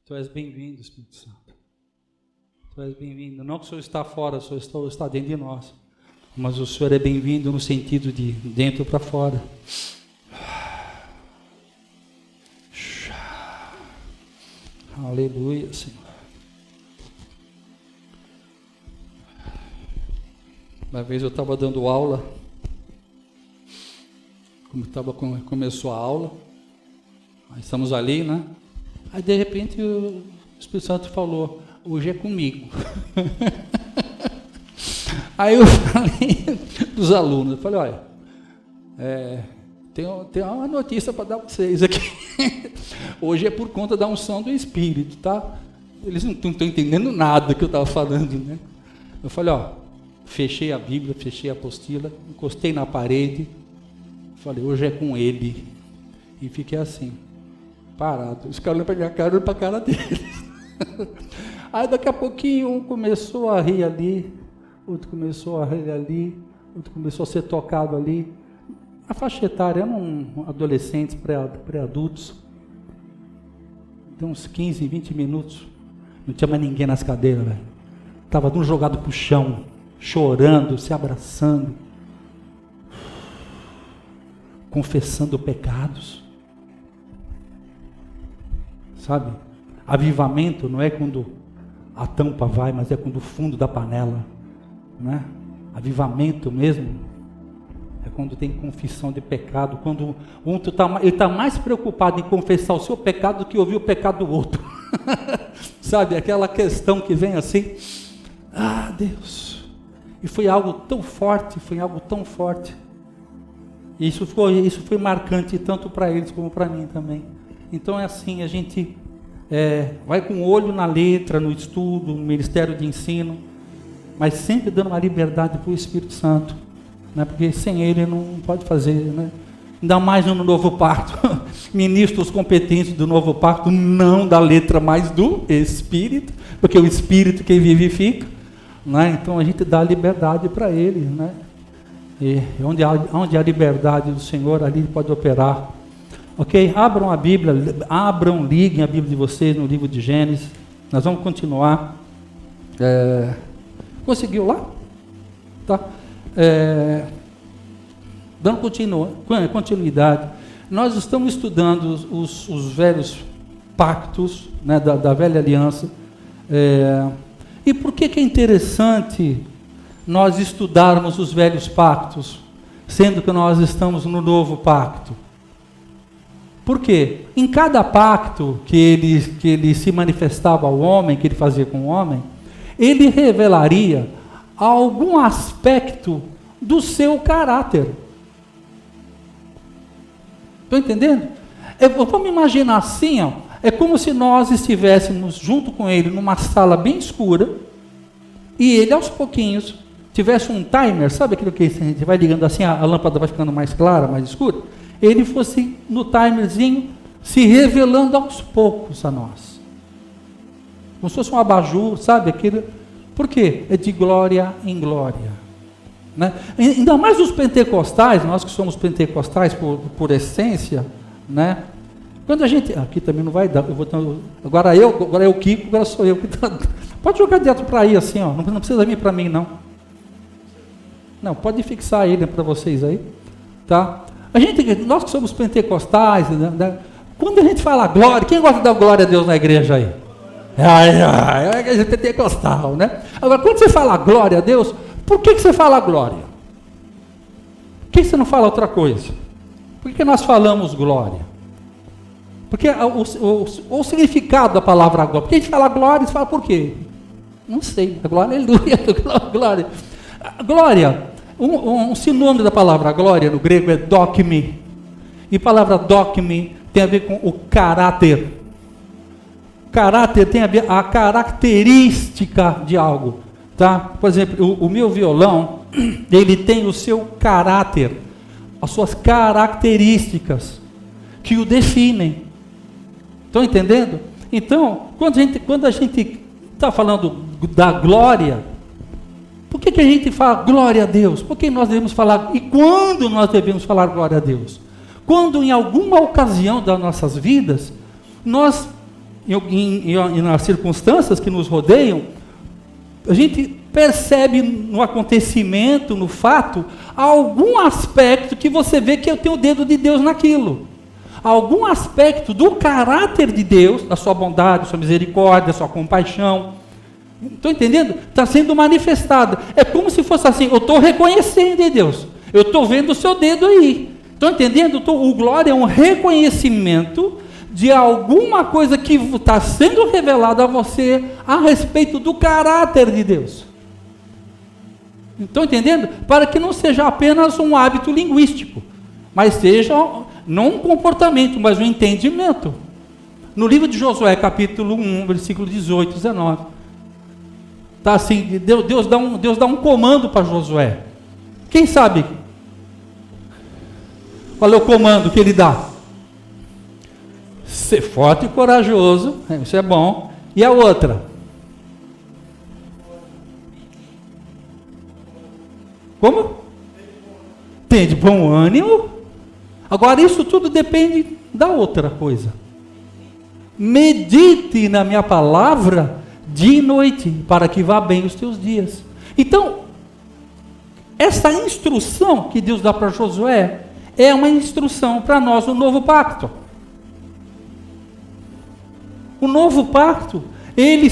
Tu és bem-vindo, Espírito Santo. Tu és bem-vindo. Não que o Senhor está fora, o Senhor está dentro de nós. Mas o Senhor é bem-vindo no sentido de dentro para fora. Aleluia, Senhor. Uma vez eu estava dando aula, começou a aula, aí estamos ali, né? Aí de repente o Espírito Santo falou, hoje é comigo. Aí eu falei dos alunos, eu falei, olha, tem uma notícia para dar para vocês aqui. Hoje é por conta da unção do Espírito, tá? Eles não estão entendendo nada que eu estava falando, né? Eu falei, ó, fechei a Bíblia, fechei a apostila, encostei na parede, falei, hoje é com ele. E fiquei assim, parado. Os caras olham para minha cara, olham para a cara deles. Aí daqui a pouquinho um começou a rir ali, outro começou a rir ali, outro começou a ser tocado ali. A faixa etária eram adolescentes, pré-adultos. Deu uns 15, 20 minutos. Não tinha mais ninguém nas cadeiras, velho. Estava um jogado para o chão, chorando, se abraçando, confessando pecados. Sabe? Avivamento não é quando a tampa vai, mas é quando o fundo da panela, né? Avivamento mesmo é quando tem confissão de pecado, quando um ele está mais preocupado em confessar o seu pecado do que ouvir o pecado do outro. Sabe, aquela questão que vem assim, ah, Deus, e foi algo tão forte, e isso foi marcante tanto para eles como para mim também. Então é assim, a gente vai com o olho na letra, no estudo, no ministério de ensino, mas sempre dando uma liberdade para o Espírito Santo, né? Porque sem ele não pode fazer, né? Ainda mais no novo pacto, ministros competentes do novo pacto, não da letra, mas do Espírito, porque o Espírito que vivifica, né? Então a gente dá liberdade para ele, né? E onde há liberdade do Senhor, ali ele pode operar. Ok? Abram a Bíblia, liguem a Bíblia de vocês no livro de Gênesis. Nós vamos continuar. Conseguiu lá? Tá? Dando continuidade, nós estamos estudando os velhos pactos, né, da velha aliança. E por que é interessante nós estudarmos os velhos pactos, sendo que nós estamos no novo pacto? Por quê? Em cada pacto que ele se manifestava ao homem, que ele fazia com o homem, ele revelaria algum aspecto do seu caráter. Estão entendendo? Vamos imaginar assim, ó, é como se nós estivéssemos junto com ele numa sala bem escura, e ele aos pouquinhos tivesse um timer, sabe aquilo que a gente vai ligando assim, a lâmpada vai ficando mais clara, mais escura? Ele fosse no timerzinho se revelando aos poucos a nós. Como se fosse um abajur, sabe? Aquilo. Por quê? É de glória em glória. Né? Ainda mais os pentecostais, nós que somos pentecostais por essência, né? Quando a gente. Aqui também não vai dar. Agora é o Kiko, agora sou eu. Pode jogar direto para aí assim, ó. Não precisa vir para mim, não. Não, pode fixar ele para vocês aí. Tá? Nós que somos pentecostais, né? Quando a gente fala glória, quem gosta de dar glória a Deus na igreja aí? É a igreja pentecostal, né? Agora, quando você fala glória a Deus, por que você fala glória? Por que você não fala outra coisa? Por que nós falamos glória? Porque o significado da palavra glória. Porque a gente fala glória, você fala por quê? Não sei. Glória, aleluia, glória. Glória. Um sinônimo da palavra glória no grego é dokme. E a palavra dokme tem a ver com o caráter. Caráter tem a ver a característica de algo. Tá? Por exemplo, o meu violão, ele tem o seu caráter, as suas características que o definem. Estão entendendo? Então, quando a gente está falando da glória, por que a gente fala glória a Deus? Por que nós devemos falar? E quando nós devemos falar glória a Deus? Quando em alguma ocasião das nossas vidas, Nós, nas circunstâncias que nos rodeiam, a gente percebe no acontecimento, no fato, algum aspecto que você vê que tem o dedo de Deus naquilo. Algum aspecto do caráter de Deus, da sua bondade, sua misericórdia, sua compaixão. Estão entendendo? Está sendo manifestado. É como se fosse assim, eu estou reconhecendo em Deus. Eu estou vendo o seu dedo aí. Estão entendendo? O glória é um reconhecimento de alguma coisa que está sendo revelada a você a respeito do caráter de Deus. Estão entendendo? Para que não seja apenas um hábito linguístico, mas seja não um comportamento, mas um entendimento. No livro de Josué, capítulo 1, versículo 18, 19, está assim, Deus dá um comando para Josué. Quem sabe qual é o comando que ele dá? Ser forte e corajoso, isso é bom. E a outra? Como? Tem de bom ânimo. Agora, isso tudo depende da outra coisa. Medite na minha palavra dia e noite, para que vá bem os teus dias. Então, essa instrução que Deus dá para Josué é uma instrução para nós no novo pacto. O novo pacto, ele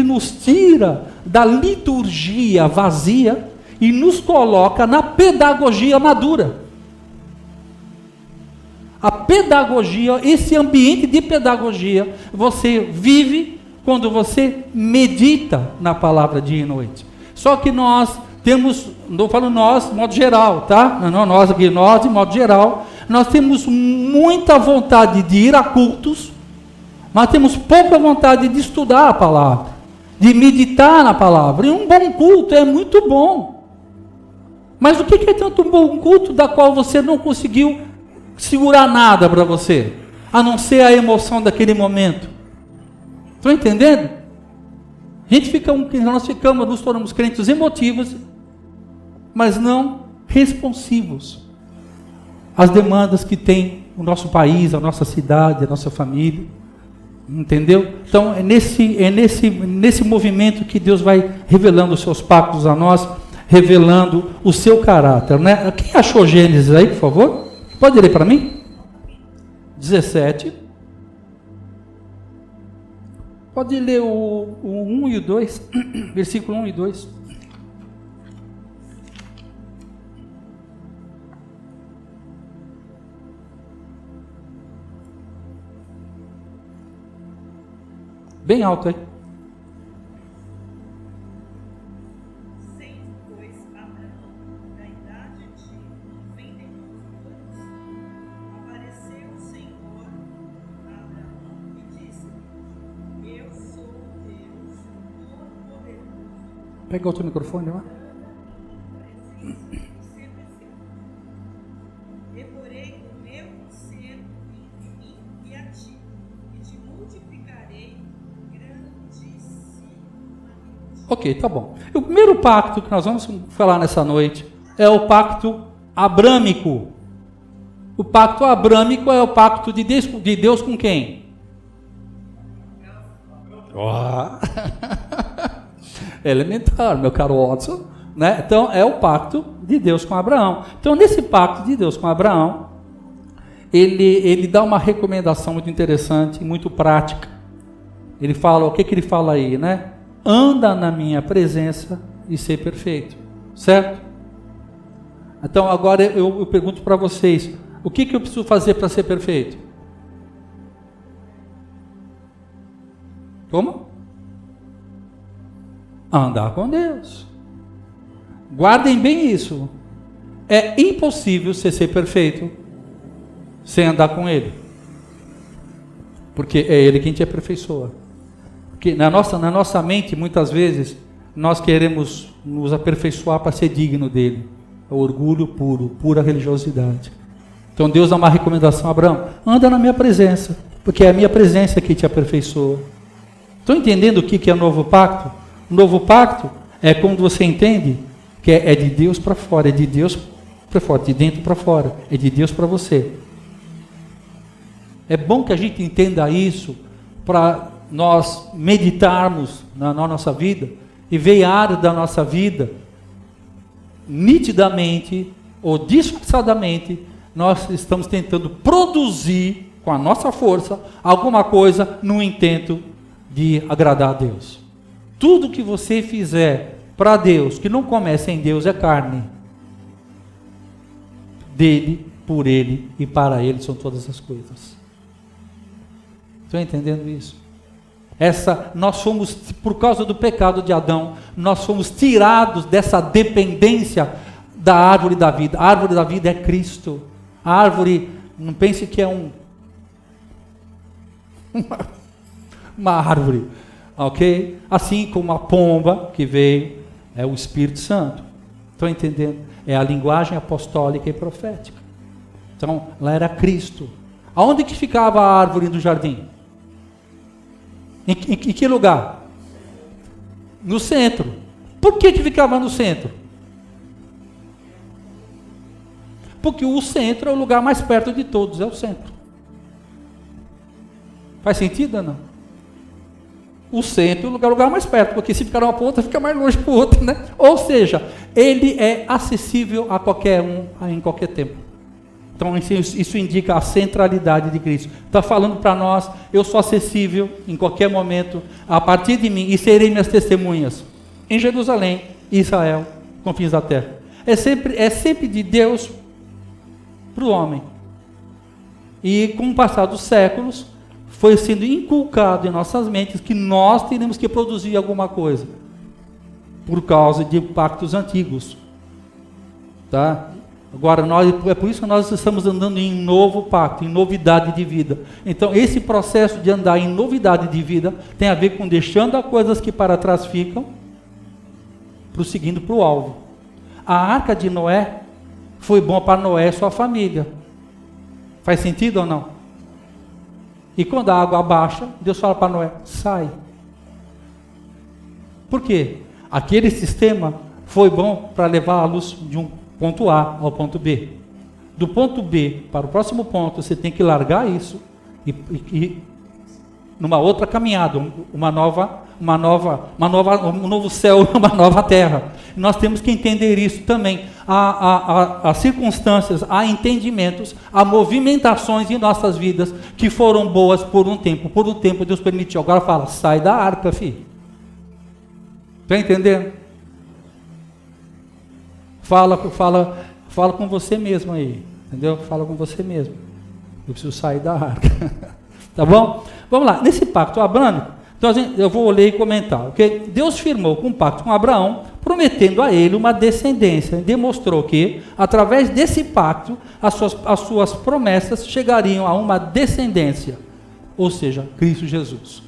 nos tira da liturgia vazia e nos coloca na pedagogia madura. A pedagogia, esse ambiente de pedagogia, você vive quando você medita na palavra dia e noite. Só que nós temos, não falo nós, de modo geral, tá? Não nós aqui, nós de modo geral, nós temos muita vontade de ir a cultos, mas temos pouca vontade de estudar a palavra, de meditar na palavra. E um bom culto é muito bom. Mas o que é tanto um bom culto da qual você não conseguiu segurar nada para você, a não ser a emoção daquele momento? Estão entendendo? Nós nos tornamos crentes emotivos, mas não responsivos às demandas que tem o nosso país, a nossa cidade, a nossa família. Entendeu? Então é nesse movimento que Deus vai revelando os seus pactos a nós, revelando o seu caráter, né? Quem achou Gênesis aí, por favor? Pode ler para mim? 17. Pode ler o 1 e o 2, versículo 1 e 2. Bem alto aí. Sendo, pois, Abraão da idade de 99 anos, apareceu o Senhor a Abraão e disse: Eu sou o Deus Todo-Poderoso. Pega outro microfone lá. Reporei o meu conselho entre mim e a ti, e te multiplicarei grandissimamente. Ok, tá bom. O primeiro pacto que nós vamos falar nessa noite é o pacto abrâmico. O pacto abrâmico é o pacto de Deus com quem? Oh. Elementar, meu caro Watson, né? Então é o pacto de Deus com Abraão. Então nesse pacto de Deus com Abraão, ele dá uma recomendação muito interessante, muito prática. Ele fala, o que ele fala aí, né? Anda na minha presença e ser perfeito, certo? Então agora eu pergunto para vocês, o que eu preciso fazer para ser perfeito? Como? Andar com Deus. Guardem bem isso. É impossível você ser perfeito sem andar com Ele, porque é Ele quem te aperfeiçoa. Porque na nossa mente, muitas vezes, nós queremos nos aperfeiçoar para ser digno dele. É o orgulho puro, pura religiosidade. Então Deus dá uma recomendação a Abraão: anda na minha presença, porque é a minha presença que te aperfeiçoa. Estão entendendo o que é o novo pacto? O novo pacto é quando você entende que é de Deus para fora, é de Deus para fora, de dentro para fora, é de Deus para você. É bom que a gente entenda isso para nós meditarmos na nossa vida e ver áreas da nossa vida nitidamente ou disfarçadamente nós estamos tentando produzir com a nossa força alguma coisa no intento de agradar a Deus. Tudo que você fizer para Deus que não começa em Deus é carne. Dele, por Ele e para Ele são todas as coisas. Estão entendendo isso? Nós fomos, por causa do pecado de Adão, nós fomos tirados dessa dependência da árvore da vida. A árvore da vida é Cristo. A árvore, não pense que é uma árvore, ok? Assim como a pomba que veio, é o Espírito Santo. Estão entendendo? É a linguagem apostólica e profética. Então, lá era Cristo. Aonde que ficava a árvore do jardim? Em que lugar? No centro. Por que ficava no centro? Porque o centro é o lugar mais perto de todos, é o centro. Faz sentido ou não? O centro é o lugar mais perto, porque se ficar uma ponta, fica mais longe para o outro, né? Ou seja, ele é acessível a qualquer um, em qualquer tempo. Então isso indica a centralidade de Cristo. Está falando para nós, eu sou acessível em qualquer momento, a partir de mim, e serei minhas testemunhas em Jerusalém, Israel, confins da terra. É sempre de Deus para o homem. E com o passar dos séculos, foi sendo inculcado em nossas mentes que nós teremos que produzir alguma coisa, por causa de pactos antigos. Tá? Agora, é por isso que nós estamos andando em novo pacto, em novidade de vida. Então, esse processo de andar em novidade de vida tem a ver com deixando as coisas que para trás ficam, prosseguindo para o alvo. A arca de Noé foi bom para Noé e sua família. Faz sentido ou não? E quando a água abaixa, Deus fala para Noé, sai. Por quê? Aquele sistema foi bom para levar a luz de um ponto A ao ponto B. Do ponto B para o próximo ponto, você tem que largar isso e numa outra caminhada, um novo céu, uma nova terra. Nós temos que entender isso também. Há circunstâncias, há entendimentos, há movimentações em nossas vidas que foram boas por um tempo. Por um tempo Deus permitiu. Agora fala, sai da arca, filho. Está entendendo? Fala com você mesmo aí, entendeu? Fala com você mesmo. Eu preciso sair da arca. Tá bom? Vamos lá. Nesse pacto abrâmico, então eu vou ler e comentar, ok? Deus firmou um pacto com Abraão, prometendo a ele uma descendência. Demonstrou que, através desse pacto, as suas promessas chegariam a uma descendência, ou seja, Cristo Jesus.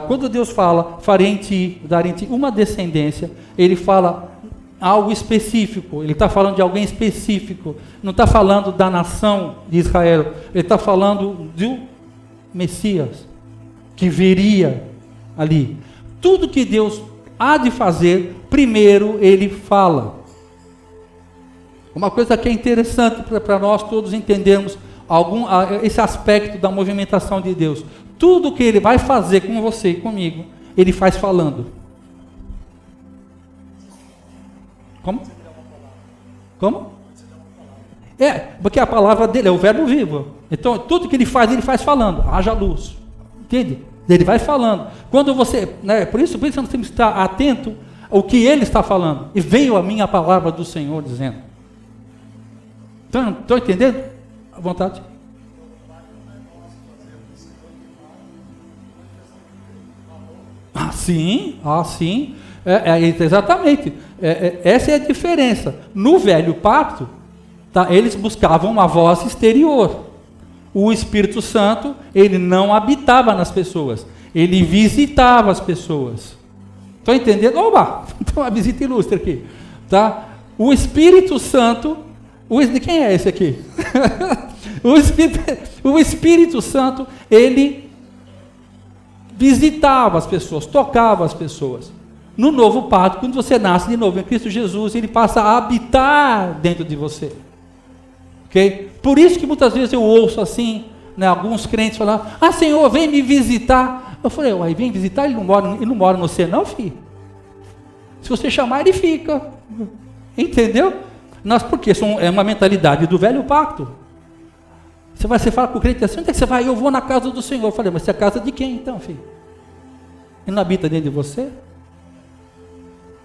Quando Deus fala, farei em ti, darei em ti uma descendência, Ele fala algo específico, Ele está falando de alguém específico, não está falando da nação de Israel, Ele está falando do Messias, que viria ali. Tudo que Deus há de fazer, primeiro Ele fala. Uma coisa que é interessante para nós todos entendermos esse aspecto da movimentação de Deus. Tudo que Ele vai fazer com você e comigo, Ele faz falando. Como? Porque a palavra dele é o verbo vivo. Então, tudo que ele faz falando. Haja luz. Entende? Ele vai falando. Quando você, por isso nós temos que estar atento ao que ele está falando. E veio a minha palavra do Senhor dizendo. Estão entendendo? À vontade. Sim. Exatamente. Essa é a diferença. No velho pacto, eles buscavam uma voz exterior. O Espírito Santo, ele não habitava nas pessoas, ele visitava as pessoas. Estão entendendo? Oba! Então uma visita ilustre aqui. Tá? O Espírito Santo, quem é esse aqui? o Espírito Santo, ele visitava as pessoas, tocava as pessoas. No novo pacto, quando você nasce de novo em Cristo Jesus, ele passa a habitar dentro de você. Okay? Por isso que muitas vezes eu ouço assim, né, alguns crentes falavam, Senhor, vem me visitar. Eu falei, uai, vem visitar, ele não mora no céu não, filho. Se você chamar, ele fica. Entendeu? Porque é uma mentalidade do velho pacto. Você fala com o crente assim, onde é que você vai? Eu vou na casa do Senhor. Eu falei, mas você é a casa de quem então, filho? Ele não habita dentro de você?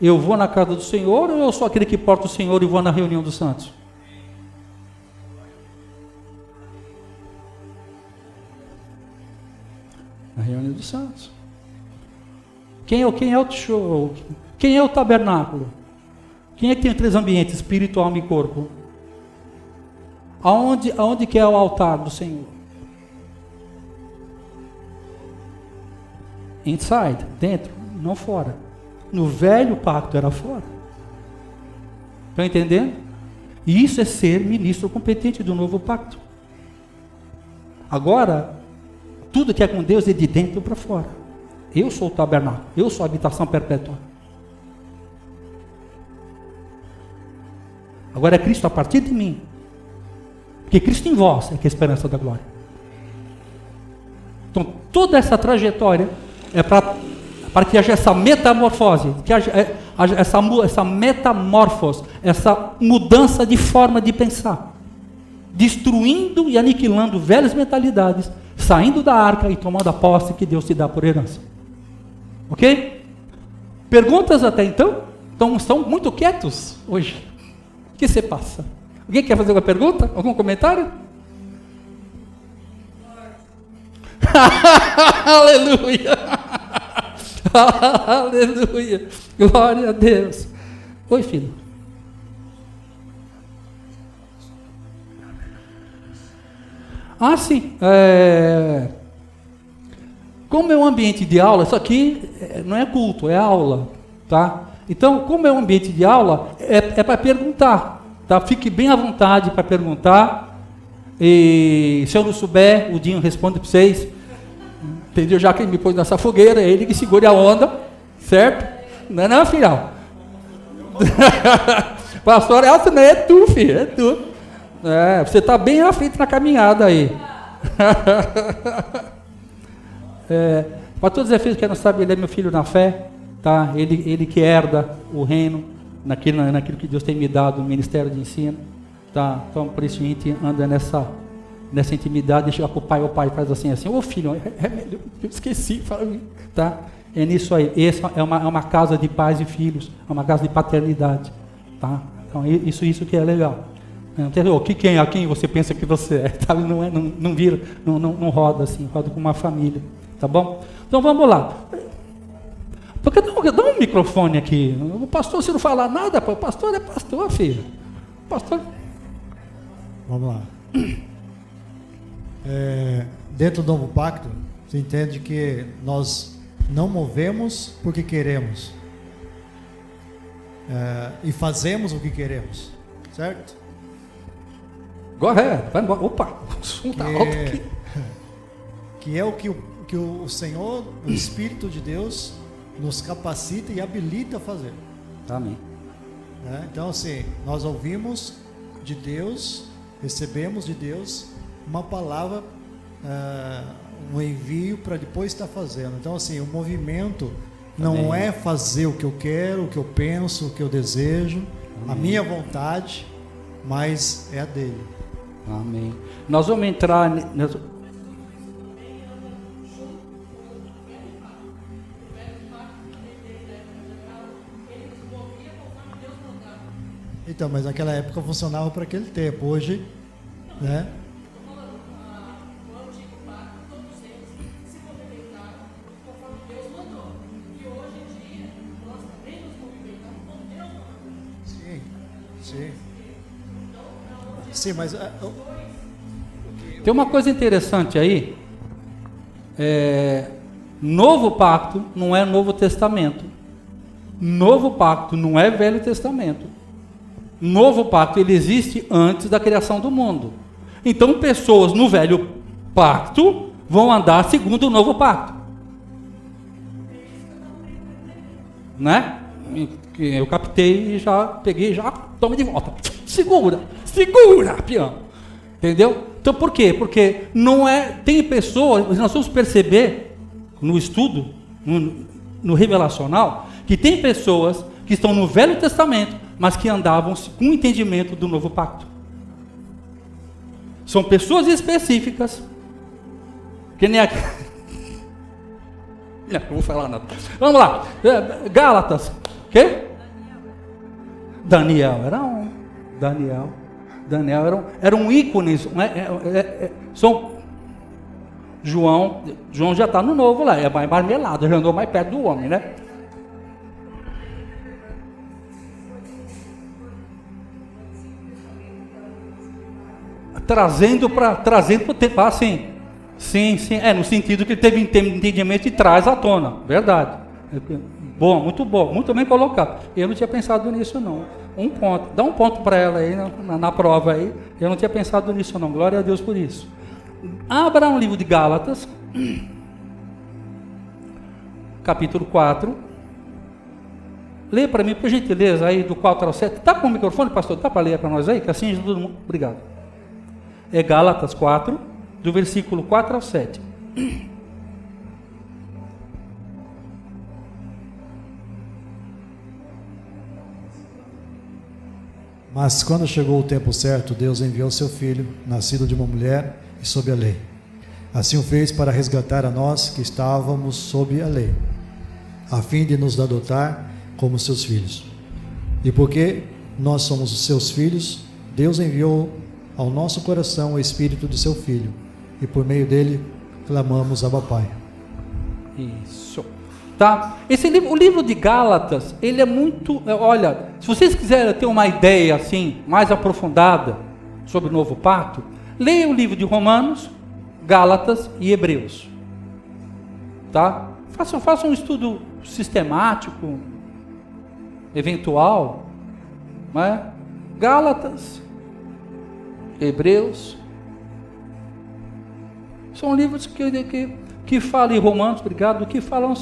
Eu vou na casa do Senhor ou eu sou aquele que porta o Senhor e vou na reunião dos santos? Na reunião dos santos. Quem é o tabernáculo? Quem é que tem 3 ambientes, espírito, alma e corpo? Aonde que é o altar do Senhor? Inside, dentro, não fora. No velho pacto era fora. Estão entendendo? E isso é ser ministro competente do novo pacto. Agora, tudo que é com Deus é de dentro para fora. Eu sou o tabernáculo, eu sou a habitação perpétua. Agora é Cristo a partir de mim. Porque Cristo em vós é que é a esperança da glória. Então toda essa trajetória é para que haja essa metamorfose, que haja essa metamorfose, essa mudança de forma de pensar, destruindo e aniquilando velhas mentalidades, saindo da arca e tomando a posse que Deus te dá por herança. Ok? Perguntas até então? Estão muito quietos hoje. O que você passa? Alguém quer fazer uma pergunta? Algum comentário? Aleluia! Aleluia! Glória a Deus! Oi, filho. Sim. Como é um ambiente de aula, isso aqui não é culto, é aula, tá? Então, como é um ambiente de aula, é para perguntar, tá? Fique bem à vontade para perguntar. E se eu não souber, o Dinho responde para vocês. Entendeu? Já que ele me pôs nessa fogueira, é ele que segure a onda, certo? Não, filhão. Pastor, essa não é tu, filho, é tu. Você está bem à frente na caminhada aí. Para todos os efeitos que não sabem, ele é meu filho na fé, tá? Ele que herda o reino naquilo que Deus tem me dado, o ministério de ensino, tá? Então por isso a gente anda nessa intimidade, e chega para o pai faz assim, ô filho, eu esqueci, fala, tá? É nisso aí. Essa é uma casa de pais e filhos, é uma casa de paternidade, tá? Então isso que é legal. Entendeu? A quem você pensa que você é, tá? Não vira, não roda assim, roda com uma família, tá bom? Então vamos lá. Porque dá um microfone aqui. O pastor, se não falar nada, o pastor é pastor, filho. Pastor. Vamos lá. Dentro do novo pacto, você entende que nós não movemos porque queremos, e fazemos o que queremos, certo? Correto, vai embora. Opa, o som está alto aqui. Que é o que o Senhor, o Espírito de Deus, nos capacita e habilita a fazer. Amém. Então, assim, nós ouvimos de Deus, recebemos de Deus uma palavra, um envio para depois estar fazendo. Então, assim, o movimento não é fazer o que eu quero, o que eu penso, o que eu desejo, a minha vontade, mas é a dele. Amém. Nós vamos entrar. Então, mas naquela época funcionava para aquele tempo. Hoje, né? Sim, mas tem uma coisa interessante aí. Novo pacto não é Novo Testamento. Novo pacto não é Velho Testamento. Novo pacto ele existe antes da criação do mundo. Então pessoas no Velho Pacto vão andar segundo o Novo Pacto, né? Eu captei e já peguei, já toma de volta. Segura, peão. Entendeu? Então por quê? Porque não é, tem pessoas, nós vamos perceber no estudo, no revelacional, que tem pessoas que estão no Velho Testamento, mas que andavam com o entendimento do Novo Pacto. São pessoas específicas, que nem aqui. Não vou falar nada. Vamos lá. Gálatas. Quê? Daniel era um. Daniel era um ícone. São João já está no novo lá, é mais marmelado, já andou mais perto do homem, né? Trazendo para o tempo, sim, no sentido que ele teve entendimento e traz à tona, verdade. Bom, muito bem colocado. Eu não tinha pensado nisso não. Um ponto, dá um ponto para ela aí na prova aí. Eu não tinha pensado nisso não. Glória a Deus por isso. Abra um livro de Gálatas, capítulo 4. Lê para mim, por gentileza, aí do 4 ao 7. Está com o microfone, pastor? Dá para ler para nós aí? Que assim todo mundo. Obrigado. É Gálatas 4, do versículo 4 ao 7. Mas quando chegou o tempo certo, Deus enviou seu Filho, nascido de uma mulher e sob a lei. Assim o fez para resgatar a nós que estávamos sob a lei, a fim de nos adotar como seus filhos. E porque nós somos os seus filhos, Deus enviou ao nosso coração o Espírito de seu Filho, e por meio dele clamamos Abba Pai. Isso. Tá? O livro de Gálatas, ele é muito, olha, se vocês quiserem ter uma ideia assim, mais aprofundada sobre o Novo Pacto, leia o livro de Romanos, Gálatas e Hebreus. Tá? Façam um estudo sistemático, eventual, né? Gálatas, Hebreus, são livros que falam, em Romanos, obrigado, que falam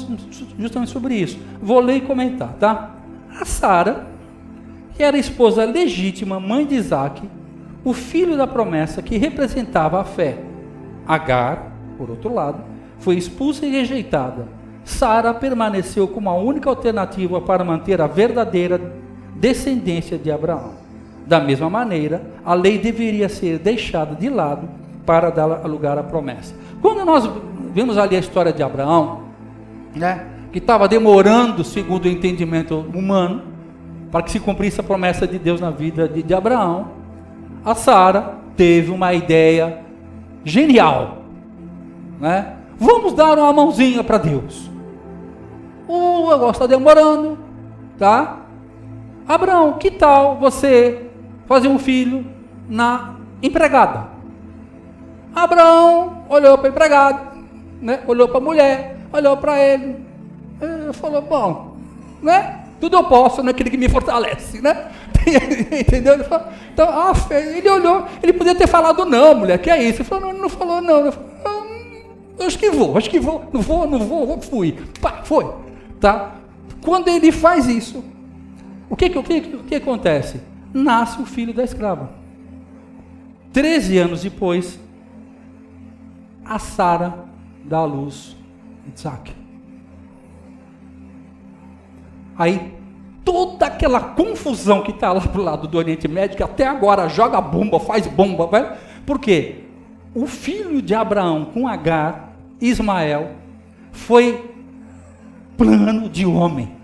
justamente sobre isso. Vou ler e comentar, tá? A Sara, que era a esposa legítima, mãe de Isaac, o filho da promessa que representava a fé. Agar, por outro lado, foi expulsa e rejeitada. Sara permaneceu como a única alternativa para manter a verdadeira descendência de Abraão. Da mesma maneira, a lei deveria ser deixada de lado para dar lugar à promessa. Quando nós vemos ali a história de Abraão, né, que estava demorando, segundo o entendimento humano, para que se cumprisse a promessa de Deus na vida de Abraão, a Sara teve uma ideia genial, né? Vamos dar uma mãozinha para Deus. O negócio está demorando, tá? Abraão, que tal você fazer um filho na empregada? Abraão olhou para a empregada, né? Olhou para a mulher, olhou para ele, falou, bom, né? Tudo eu posso, né? Aquele que me fortalece, né? Entendeu? Ele falou, então, ele olhou, ele podia ter falado não, mulher, que é isso? Ele falou, não falou não. Ele falou, acho que vou, não vou, fui. Pá, foi, tá? Quando ele faz isso, o que acontece? Nasce o filho da escrava. 13 anos depois, a Sara dá à luz Isaac. Aí, toda aquela confusão que está lá pro lado do Oriente Médio, que até agora joga bomba, faz bomba, vai? Por quê? O filho de Abraão com Agar, Ismael, foi plano de homem.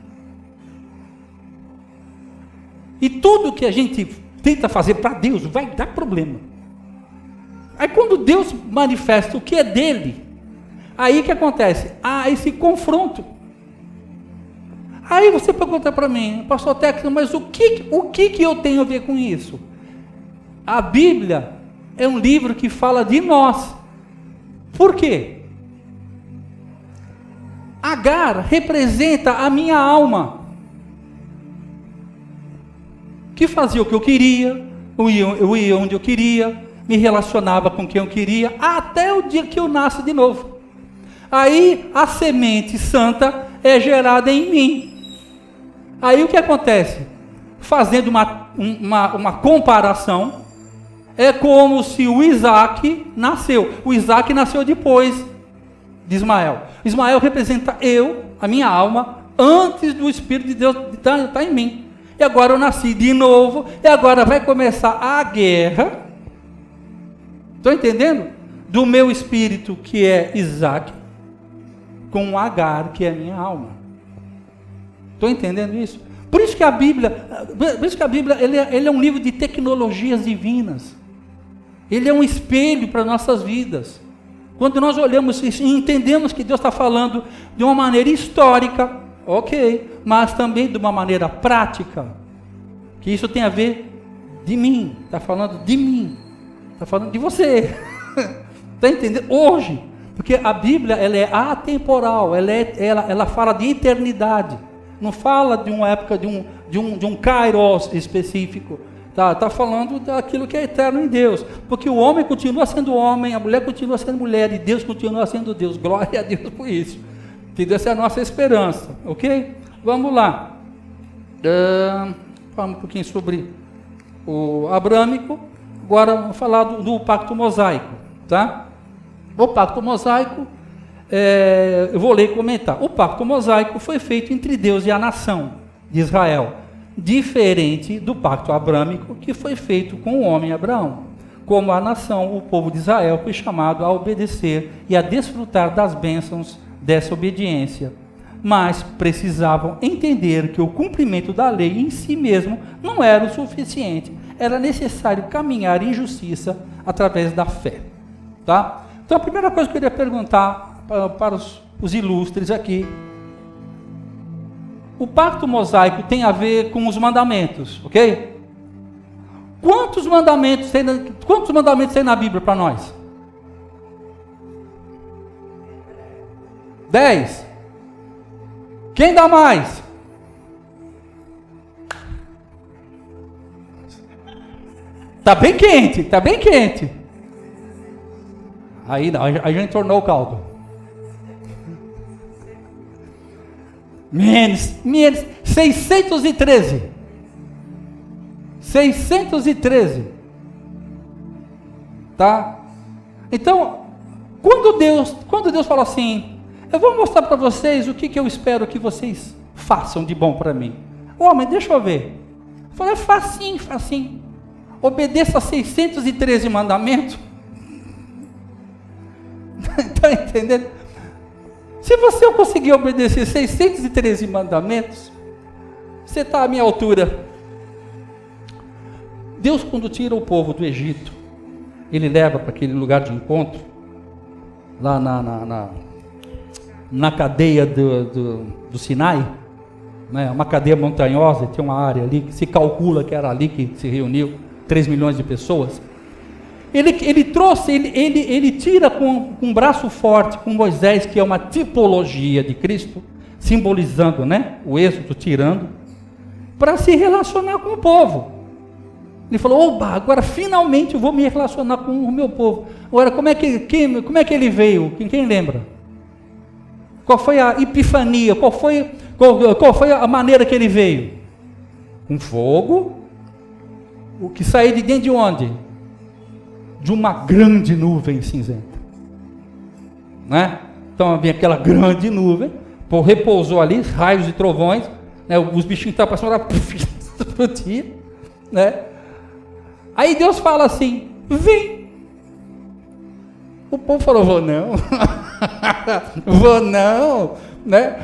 E tudo que a gente tenta fazer para Deus vai dar problema. Aí quando Deus manifesta o que é dele, aí que acontece? Esse confronto. Aí você pergunta para mim, pastor Tex, mas o que eu tenho a ver com isso? A Bíblia é um livro que fala de nós. Por quê? Agar representa a minha alma, que fazia o que eu queria, eu ia onde eu queria, me relacionava com quem eu queria, até o dia que eu nasço de novo. Aí a semente santa é gerada em mim. Aí o que acontece? Fazendo uma comparação, É como se o Isaac nasceu. O Isaac nasceu depois de Ismael. Ismael representa eu, a minha alma, antes do Espírito de Deus estar em mim. E agora eu nasci de novo, e agora vai começar a guerra. Estão entendendo? Do meu espírito, que é Isaac, com Agar, que é a minha alma. Estão entendendo isso? Por isso que a Bíblia, ele é um livro de tecnologias divinas. Ele é um espelho para nossas vidas. Quando nós olhamos e entendemos que Deus está falando de uma maneira histórica, ok, mas também de uma maneira prática, que isso tem a ver de mim, está falando de mim, está falando de você, está entendendo? Hoje, porque a Bíblia ela é atemporal, ela fala de eternidade, não fala de uma época, de um kairos específico, está falando daquilo que é eterno em Deus, porque o homem continua sendo homem, a mulher continua sendo mulher, e Deus continua sendo Deus, glória a Deus por isso, entendeu? Essa é a nossa esperança, ok? Vamos lá, falar um pouquinho sobre o abrâmico, agora vamos falar do pacto mosaico, tá? O pacto mosaico, eu vou ler e comentar. O pacto mosaico foi feito entre Deus e a nação de Israel, diferente do pacto abrâmico que foi feito com o homem Abraão. Como a nação, o povo de Israel foi chamado a obedecer e a desfrutar das bênçãos dessa obediência, mas precisavam entender que o cumprimento da lei em si mesmo não era o suficiente, era necessário caminhar em justiça através da fé, tá? Então a primeira coisa que eu queria perguntar para os ilustres aqui, o pacto mosaico tem a ver com os mandamentos, ok? Quantos mandamentos tem na Bíblia para nós? 10. Quem dá mais? Tá bem quente, tá bem quente. Aí não, a gente tornou o caldo. Menos, 613. 613. Tá? Então, quando Deus falou assim, eu vou mostrar para vocês o que eu espero que vocês façam de bom para mim. Homem, deixa eu ver. Eu falei, facinho. Obedeça a 613 mandamentos. Está entendendo? Se você conseguir obedecer 613 mandamentos, você está à minha altura. Deus, quando tira o povo do Egito, Ele leva para aquele lugar de encontro, lá na cadeia do Sinai, né? Uma cadeia montanhosa, tem uma área ali, que se calcula que era ali que se reuniu 3 milhões de pessoas. Ele trouxe, ele tira com um braço forte, com Moisés, que é uma tipologia de Cristo, simbolizando, né, o êxodo, tirando, para se relacionar com o povo. Ele falou, oba, agora finalmente eu vou me relacionar com o meu povo. Agora, como é que ele veio? Quem lembra? Qual foi a epifania? Qual foi a maneira que ele veio? Com fogo, o que saiu de dentro de onde? De uma grande nuvem cinzenta, né? Então havia aquela grande nuvem, repousou ali, raios e trovões, né? Os bichinhos estavam passando, né? Aí Deus fala assim, vem. O povo falou, vou não, vou não, né?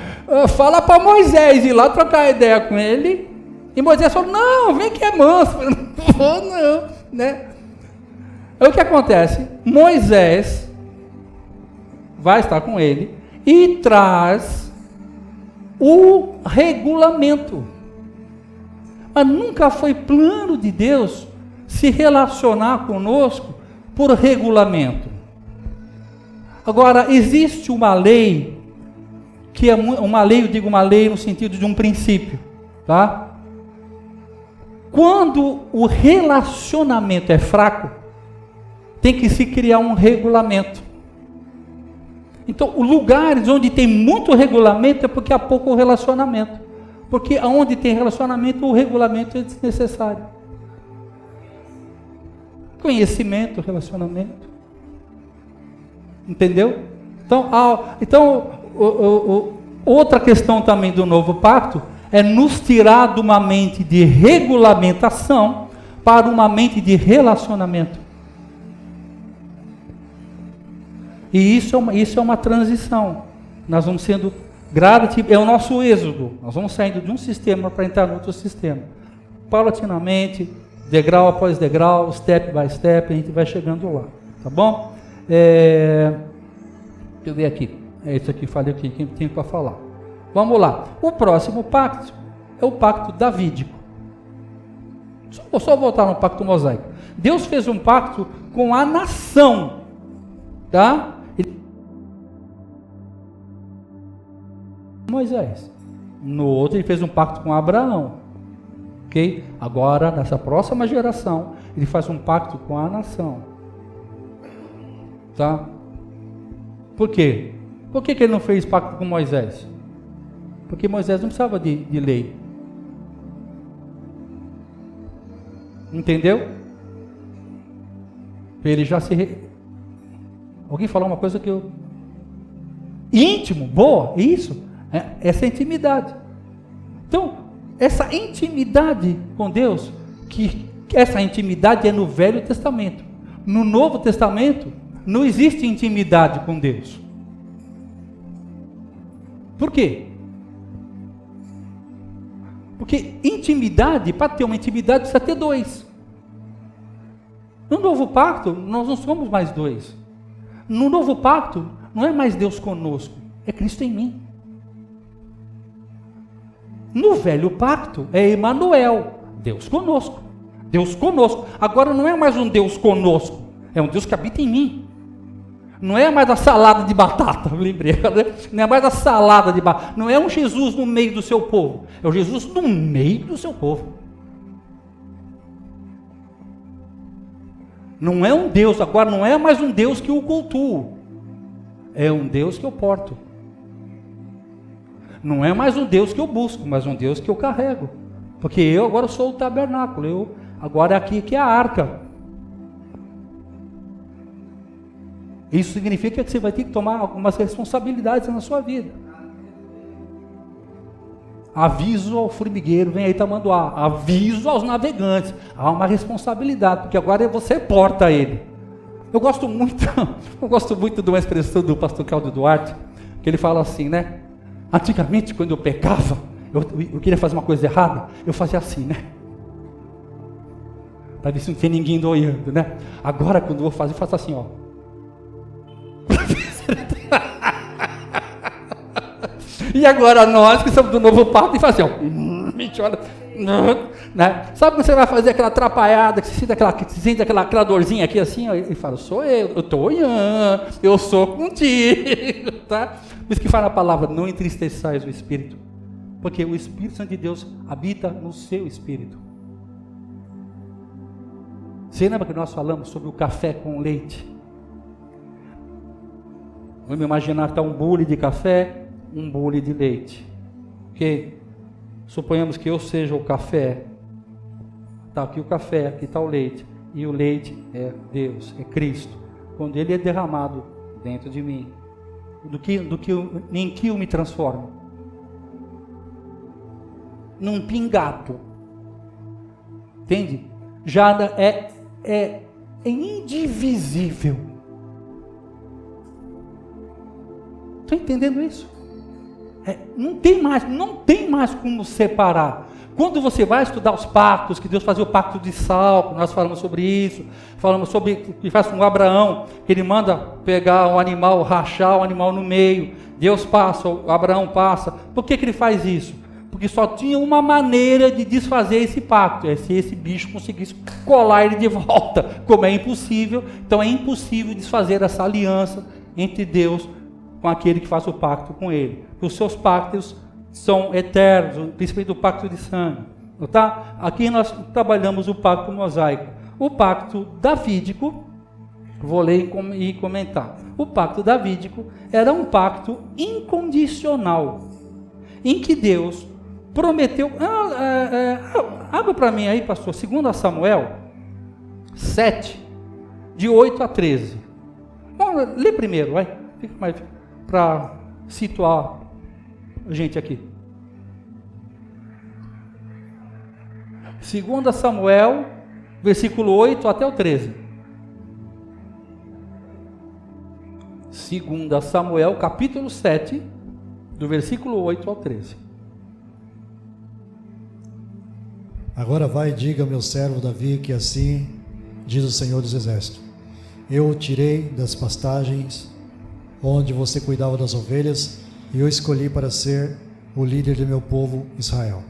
Fala para Moisés ir lá trocar ideia com ele, e Moisés falou, não, vem que é manso, vou não, né? Aí o que acontece? Moisés vai estar com ele e traz o regulamento. Mas nunca foi plano de Deus se relacionar conosco por regulamento. Agora, existe uma lei, que é uma lei, eu digo uma lei no sentido de um princípio, tá? Quando o relacionamento é fraco, tem que se criar um regulamento. Então, lugares onde tem muito regulamento é porque há pouco relacionamento. Porque onde tem relacionamento, o regulamento é desnecessário. conhecimento, relacionamento. Entendeu? Então outra questão também do novo pacto é nos tirar de uma mente de regulamentação para uma mente de relacionamento. E isso é uma transição. Nós vamos sendo gradativamente, é o nosso êxodo. Nós vamos saindo de um sistema para entrar no outro sistema. Paulatinamente, degrau após degrau, step by step, a gente vai chegando lá. Tá bom? Deixa eu ver aqui. É isso aqui, falei aqui, quem tem para falar. Vamos lá. O próximo pacto é o pacto davídico. Só voltar no pacto mosaico. Deus fez um pacto com a nação. Tá? Moisés. No outro ele fez um pacto com Abraão. Ok? Agora, nessa próxima geração, ele faz um pacto com a nação. Tá? Por quê? Por que ele não fez pacto com Moisés? Porque Moisés não precisava de lei. Entendeu? Ele já se... Alguém falou uma coisa que eu... Íntimo, boa, isso. Essa intimidade. Então, essa intimidade com Deus, que essa intimidade é no Velho Testamento. No Novo Testamento, não existe intimidade com Deus. Por quê? Porque intimidade, para ter uma intimidade, precisa ter dois. No novo pacto, nós não somos mais dois. No novo pacto, não é mais Deus conosco, é Cristo em mim. No velho pacto, é Emanuel, Deus conosco. Deus conosco. Agora não é mais um Deus conosco, é um Deus que habita em mim. Não é mais a salada de batata, lembrei. Não é mais a salada de batata. Não é um Jesus no meio do seu povo. É o Jesus no meio do seu povo. Não é um Deus, agora não é mais um Deus que eu cultuo. É um Deus que eu porto. Não é mais um Deus que eu busco, mas um Deus que eu carrego. Porque eu agora sou o tabernáculo. Agora aqui que é a arca. Isso significa que você vai ter que tomar algumas responsabilidades na sua vida. Aviso ao formigueiro, vem aí tamanduá. Aviso aos navegantes. Há uma responsabilidade, porque agora você porta ele. Eu gosto muito de uma expressão do pastor Cláudio Duarte, que ele fala assim, né? Antigamente, quando eu pecava, eu queria fazer uma coisa errada, eu fazia assim, né? Para ver se não tem ninguém olhando, né? Agora, quando eu vou fazer, eu faço assim, ó. E agora nós que somos do novo pacto e fazemos né? Sabe quando você vai fazer aquela atrapalhada, que você sente aquela dorzinha aqui assim, ó, e fala, sou eu estou olhando, eu sou contigo, tá? Por isso que fala a palavra, não entristeçais o Espírito, porque o Espírito Santo de Deus habita no seu espírito. Você lembra que nós falamos sobre o café com leite? Vamos imaginar que está um bule de café, um bule de leite. Ok? Suponhamos que eu seja o café. Está aqui o café, aqui está o leite. E o leite é Deus, é Cristo. Quando Ele é derramado dentro de mim, em que eu me transformo? Num pingado. Entende? Já é indivisível. Estão entendendo isso? Não tem mais como separar. Quando você vai estudar os pactos, que Deus fazia o pacto de sal, nós falamos sobre isso, falamos sobre o que faz com Abraão, que ele manda pegar o animal, rachar o animal no meio, Deus passa, Abraão passa. Por que ele faz isso? Porque só tinha uma maneira de desfazer esse pacto, é se esse bicho conseguisse colar ele de volta, como é impossível. Então é impossível desfazer essa aliança entre Deus com aquele que faz o pacto com ele. Os seus pactos são eternos, principalmente o pacto de sangue. Tá? Aqui nós trabalhamos o pacto mosaico. O pacto davídico, vou ler e comentar. O pacto davídico era um pacto incondicional, em que Deus prometeu... Abre para mim aí, pastor, 2 Samuel 7, de 8 a 13. Vamos ler primeiro, vai. Fica mais para situar a gente aqui. 2 Samuel, versículo 8 até o 13. 2 Samuel, capítulo 7, do versículo 8 ao 13. Agora vai e diga ao meu servo Davi que assim diz o Senhor dos Exércitos: eu o tirei das pastagens onde você cuidava das ovelhas e eu escolhi para ser o líder do meu povo Israel.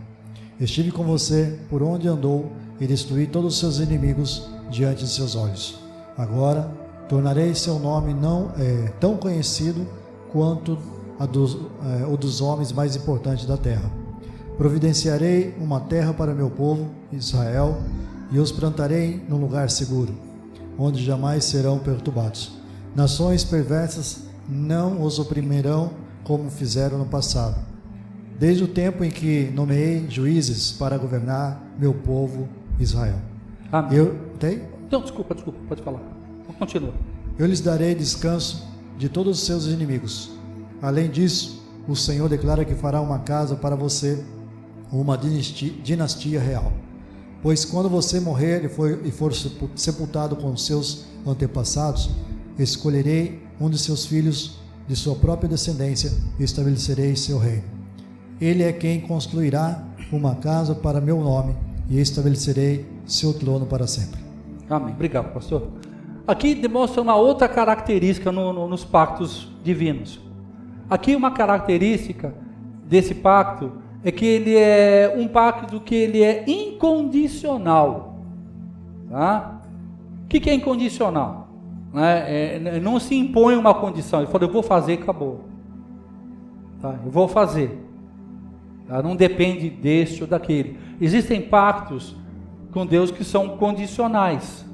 Estive com você por onde andou e destruí todos os seus inimigos diante de seus olhos. Agora tornarei seu nome não tão conhecido quanto o dos homens mais importantes da terra. Providenciarei uma terra para meu povo Israel e os plantarei num lugar seguro, onde jamais serão perturbados. Nações perversas não os oprimirão como fizeram no passado, desde o tempo em que nomeei juízes para governar meu povo Israel. Amém. Tem? Não, desculpa, pode falar. Continua. Eu lhes darei descanso de todos os seus inimigos. Além disso, o Senhor declara que fará uma casa para você, uma dinastia real. Pois quando você morrer e for sepultado com seus antepassados, escolherei um de seus filhos de sua própria descendência e estabelecerei seu reino. Ele é quem construirá uma casa para meu nome e estabelecerei seu trono para sempre. Amém. Obrigado, pastor. Aqui demonstra uma outra característica nos pactos divinos. Aqui uma característica desse pacto é que ele é um pacto que ele é incondicional. Tá? O que é incondicional? Não se impõe uma condição. Ele fala, eu vou fazer e acabou. Tá? Eu vou fazer. Tá? Não depende deste ou daquele. Existem pactos com Deus que são condicionais.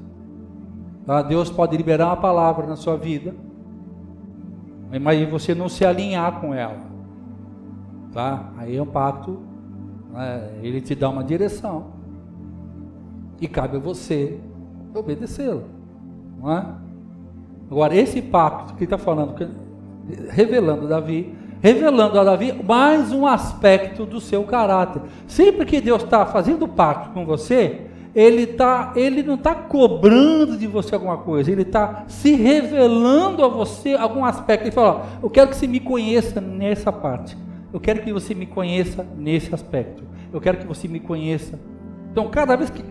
Tá? Deus pode liberar uma palavra na sua vida, mas você não se alinhar com ela. Tá? Aí é um pacto, ele te dá uma direção e cabe a você obedecê-lo, não é? Agora esse pacto que ele está falando, revelando a Davi mais um aspecto do seu caráter. Sempre que Deus está fazendo pacto com você, ele não está cobrando de você alguma coisa, ele está se revelando a você algum aspecto. Ele fala, eu quero que você me conheça nessa parte, eu quero que você me conheça nesse aspecto, eu quero que você me conheça. Então cada vez que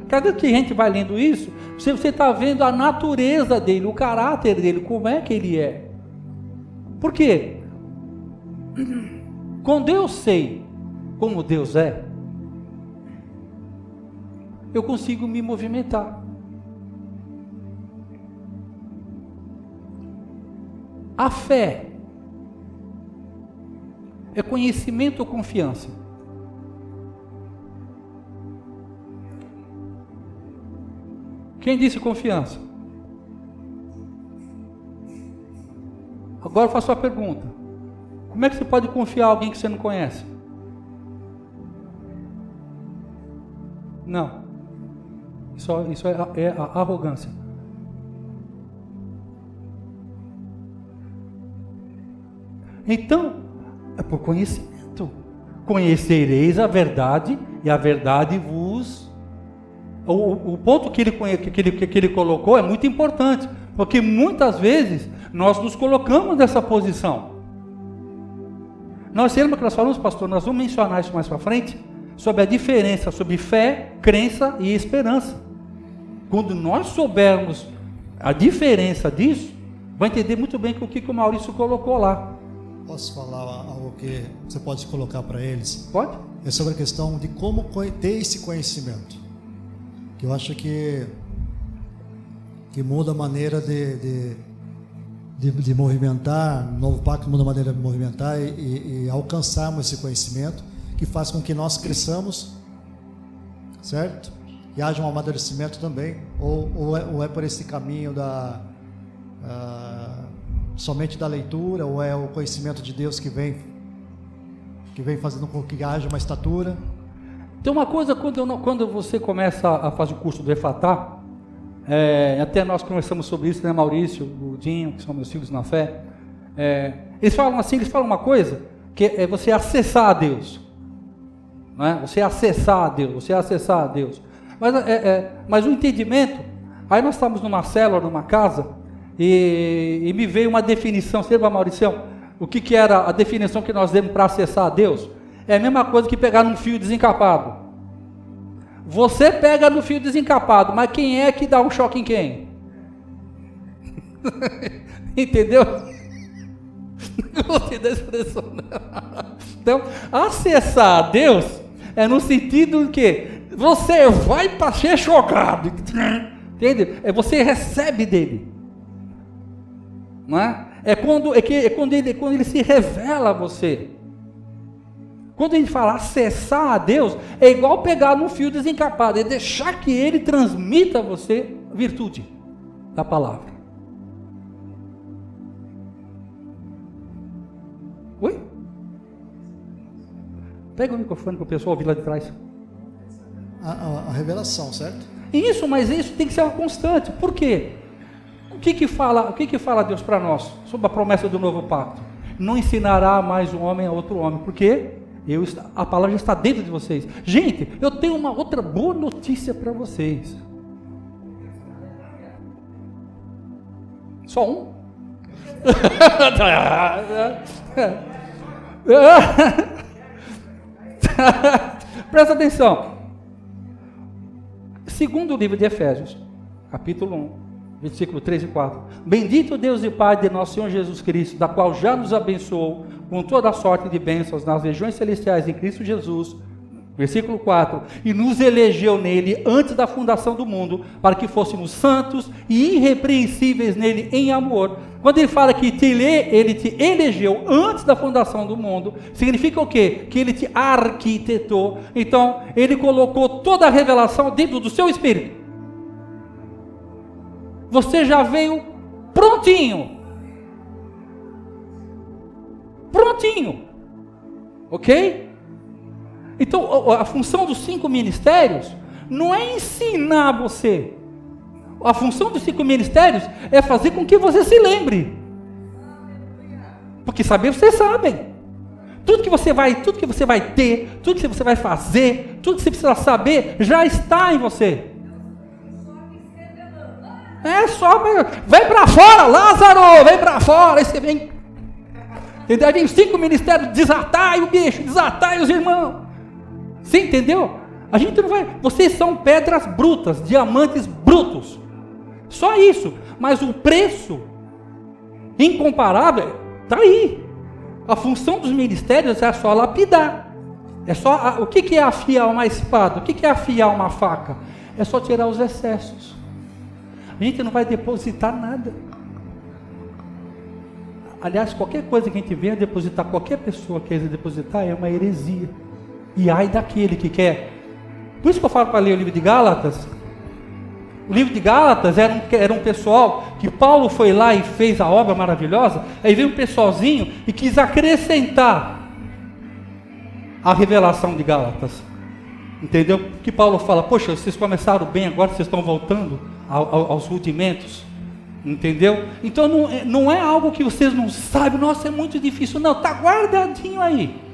a gente vai lendo isso, você está vendo a natureza dele, o caráter dele, como é que ele é. Por quê? Quando eu sei como Deus é, eu consigo me movimentar. A fé é conhecimento ou confiança? Quem disse confiança? Agora eu faço a pergunta: como é que você pode confiar em alguém que você não conhece? Não. Isso é a arrogância. Então, é por conhecimento. Conhecereis a verdade e a verdade vos... O ponto que ele colocou é muito importante, porque muitas vezes nós nos colocamos nessa posição. Nós lembra que nós falamos, pastor, nós vamos mencionar isso mais para frente, sobre a diferença sobre fé, crença e esperança. Quando nós soubermos a diferença disso, vai entender muito bem o que o Maurício colocou lá. Posso falar algo que você pode colocar para eles? Pode? É sobre a questão de como ter esse conhecimento. Que eu acho que muda a maneira de movimentar, o novo pacto muda a maneira de movimentar e alcançarmos esse conhecimento, que faz com que nós cresçamos, certo? E haja um amadurecimento também, ou é por esse caminho somente da leitura, ou é o conhecimento de Deus que vem fazendo com que haja uma estatura. Tem uma coisa, quando você começa a fazer o curso do Efatá, Até nós conversamos sobre isso, né, Maurício, o Dinho, que são meus filhos na fé. Eles falam assim, eles falam uma coisa, que é você acessar a Deus. Não é? Você acessar a Deus, você acessar a Deus. Mas o entendimento, aí nós estamos numa célula, numa casa, e me veio uma definição, você lembra, Mauricião? O que era a definição que nós demos para acessar a Deus? É a mesma coisa que pegar num fio desencapado. Você pega no fio desencapado, mas quem é que dá um choque em quem? Entendeu? Gostei da expressão. Então, acessar a Deus é no sentido que você vai para ser chocado, entende? Você recebe dele, não é? Quando ele se revela a você. Quando a gente fala acessar a Deus, é igual pegar num fio desencapado, é deixar que ele transmita a você a virtude da palavra. Oi? Pega o microfone para o pessoal ouvir lá de trás. A revelação, certo? Isso, mas isso tem que ser uma constante. Por quê? O que fala Deus para nós sobre a promessa do novo pacto? Não ensinará mais um homem a outro homem. Por quê? A palavra já está dentro de vocês. Gente, eu tenho uma outra boa notícia para vocês. Só um? Presta atenção. Segundo livro de Efésios, capítulo 1, versículo 3 e 4. Bendito Deus e Pai de nosso Senhor Jesus Cristo, da qual já nos abençoou com toda a sorte de bênçãos nas regiões celestiais em Cristo Jesus. Versículo 4. E nos elegeu nele antes da fundação do mundo, para que fôssemos santos e irrepreensíveis nele em amor. Quando ele fala que ele te elegeu antes da fundação do mundo, significa o quê? Que ele te arquitetou. Então, ele colocou toda a revelação dentro do seu espírito. Você já veio prontinho. Prontinho. Ok? Então, a função dos 5 ministérios não é ensinar você. A função dos 5 ministérios é fazer com que você se lembre. Porque saber, vocês sabem. Tudo que você vai ter, tudo que você vai fazer, tudo que você precisa saber, já está em você. Vem para fora, Lázaro, vem para fora. Aí você vem. Entendeu? Aí vem os 5 ministérios, desatai o bicho, desatai os irmãos. Você entendeu? A gente não vai. Vocês são pedras brutas, diamantes brutos. Só isso. Mas o preço incomparável está aí. A função dos ministérios é só lapidar. O que é afiar uma espada? O que é afiar uma faca? É só tirar os excessos. A gente não vai depositar nada. Aliás, qualquer coisa que a gente venha depositar, qualquer pessoa que quer depositar, é uma heresia. E ai daquele que quer. Por isso que eu falo para ler o livro de Gálatas. O livro de Gálatas era um pessoal que Paulo foi lá e fez a obra maravilhosa. Aí veio um pessoalzinho e quis acrescentar a revelação de Gálatas. Entendeu? Que Paulo fala, poxa, vocês começaram bem, agora vocês estão voltando aos rudimentos. Entendeu? Então não é algo que vocês não sabem, nossa, é muito difícil. Não, está guardadinho aí.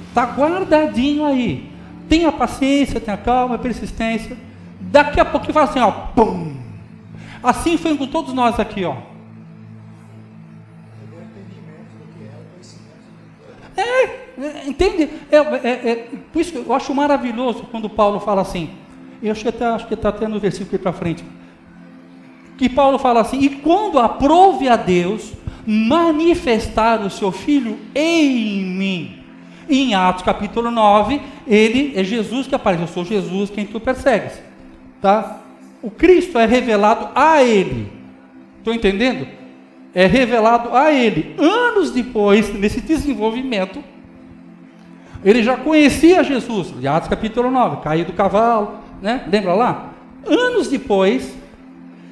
Está guardadinho aí. Tenha paciência, tenha calma, persistência. Daqui a pouco fala assim, ó, pum. Assim foi com todos nós aqui, ó. Entende? Por isso que eu acho maravilhoso quando Paulo fala assim. Eu acho que está até no versículo aqui para frente. Que Paulo fala assim, e quando aprove a Deus manifestar o seu Filho em mim. Em Atos capítulo 9, ele é Jesus que aparece. Eu sou Jesus quem tu persegues. Tá? O Cristo é revelado a ele. Estão entendendo? É revelado a ele. Anos depois, nesse desenvolvimento, ele já conhecia Jesus. Em Atos capítulo 9, caiu do cavalo, né? Lembra lá? Anos depois,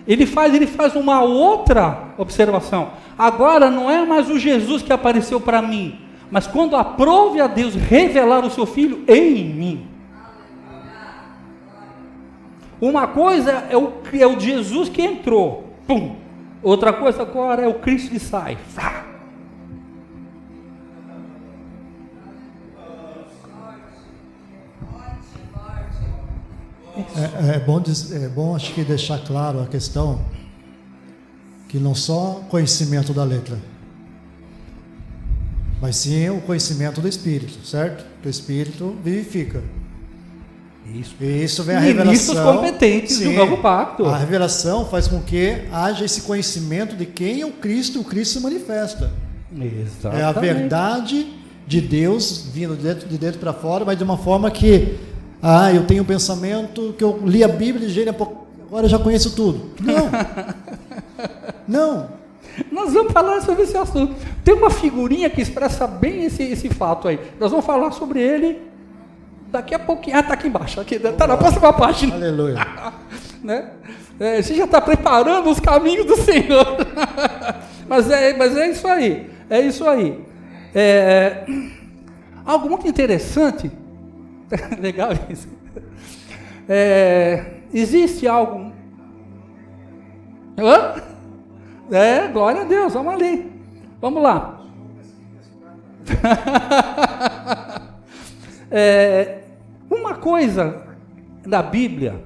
ele faz uma outra observação. Agora não é mais o Jesus que apareceu para mim, mas quando aprove a Deus revelar o seu Filho em mim. Uma coisa é o Jesus que entrou, pum. Outra coisa agora é o Cristo que sai. É bom acho que deixar claro a questão que não só conhecimento da letra, mas sim o conhecimento do Espírito, certo? Que o Espírito vivifica. Isso. E isso vem a Ministros revelação. competentes do Novo Pacto. A revelação faz com que haja esse conhecimento de quem é o Cristo, e o Cristo se manifesta. Exatamente. É a verdade de Deus vindo de dentro para fora, mas de uma forma que, eu tenho um pensamento que eu li a Bíblia de Gênesis, agora eu já conheço tudo. Não. Não. Nós vamos falar sobre esse assunto. Tem uma figurinha que expressa bem esse fato aí. Nós vamos falar sobre ele daqui a pouquinho. Está aqui embaixo. Está na próxima página. Aleluia. Né? Você já está preparando os caminhos do Senhor. mas é isso aí. É isso aí. Algo muito interessante. Legal isso. Existe algo. Glória a Deus, vamos ali. Vamos lá. Uma coisa da Bíblia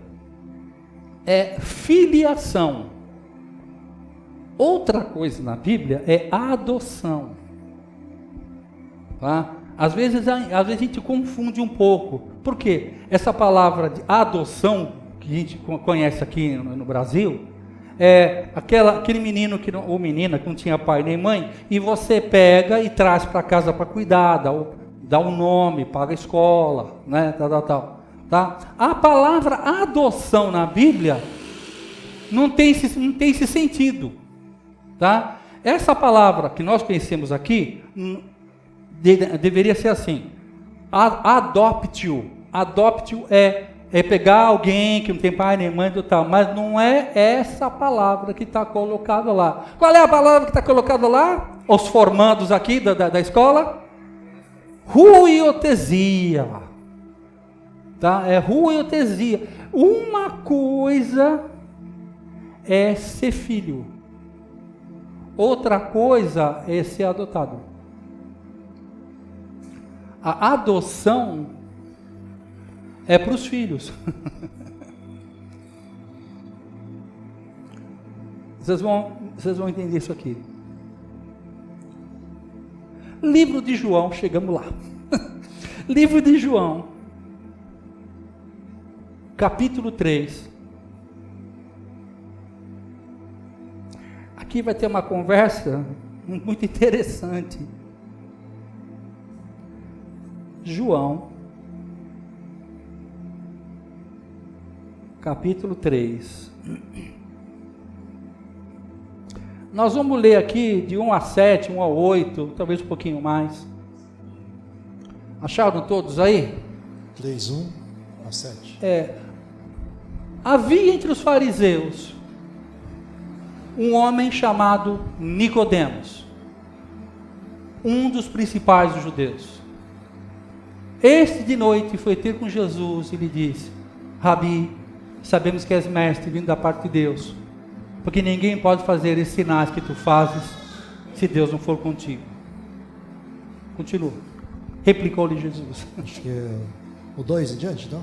é filiação. Outra coisa na Bíblia é adoção. Tá? Às vezes a gente confunde um pouco. Por quê? Essa palavra de adoção, que a gente conhece aqui no Brasil, é aquele menino ou menina que não tinha pai nem mãe, e você pega e traz para casa para cuidar, dá um nome, paga a escola, né? Tá? A palavra adoção na Bíblia não tem esse sentido. Tá? Essa palavra que nós conhecemos aqui deveria ser assim: adoptio. Adoptio é pegar alguém que não tem pai nem mãe, mas não é essa palavra que está colocada lá. Qual é a palavra que está colocada lá? Os formandos aqui da escola? Ruiotesia. Tá? É ruiotesia. Uma coisa é ser filho, outra coisa é ser adotado. A adoção é para os filhos. Vocês vão entender isso aqui. Livro de João, chegamos lá. Livro de João, capítulo 3. Aqui vai ter uma conversa muito interessante. João, capítulo 3. Nós vamos ler aqui de 1 a 7, 1 a 8, talvez um pouquinho mais. Acharam todos aí? 3, 1 a 7. Havia entre os fariseus um homem chamado Nicodemos, um dos principais dos judeus. Este de noite foi ter com Jesus e lhe disse: Rabi, sabemos que és mestre vindo da parte de Deus, porque ninguém pode fazer esses sinais que tu fazes se Deus não for contigo. Continua. Replicou-lhe Jesus. Acho que é o 2 em diante, então.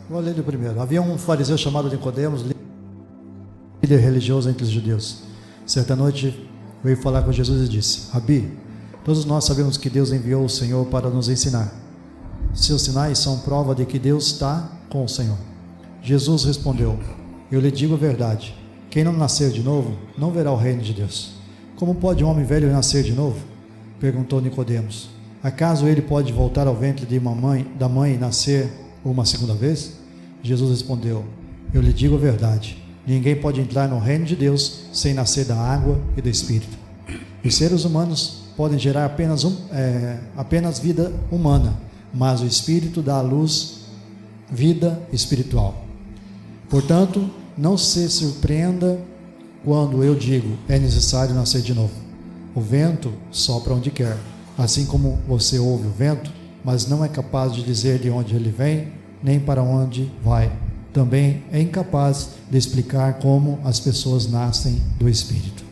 Vou ler do primeiro. Havia um fariseu chamado Nicodemos, líder religioso entre os judeus. Certa noite veio falar com Jesus e disse: Rabi, todos nós sabemos que Deus enviou o Senhor para nos ensinar. Seus sinais são prova de que Deus está com o Senhor. Jesus respondeu: Eu lhe digo a verdade. Quem não nascer de novo, não verá o reino de Deus. Como pode um homem velho nascer de novo? Perguntou Nicodemos. Acaso ele pode voltar ao ventre da mãe e nascer uma segunda vez? Jesus respondeu: Eu lhe digo a verdade. Ninguém pode entrar no reino de Deus sem nascer da água e do Espírito. Os seres humanos podem gerar apenas vida humana, mas o Espírito dá à luz vida espiritual. Portanto, não se surpreenda quando eu digo: é necessário nascer de novo. O vento sopra onde quer, assim como você ouve o vento, mas não é capaz de dizer de onde ele vem nem para onde vai. Também é incapaz de explicar como as pessoas nascem do Espírito.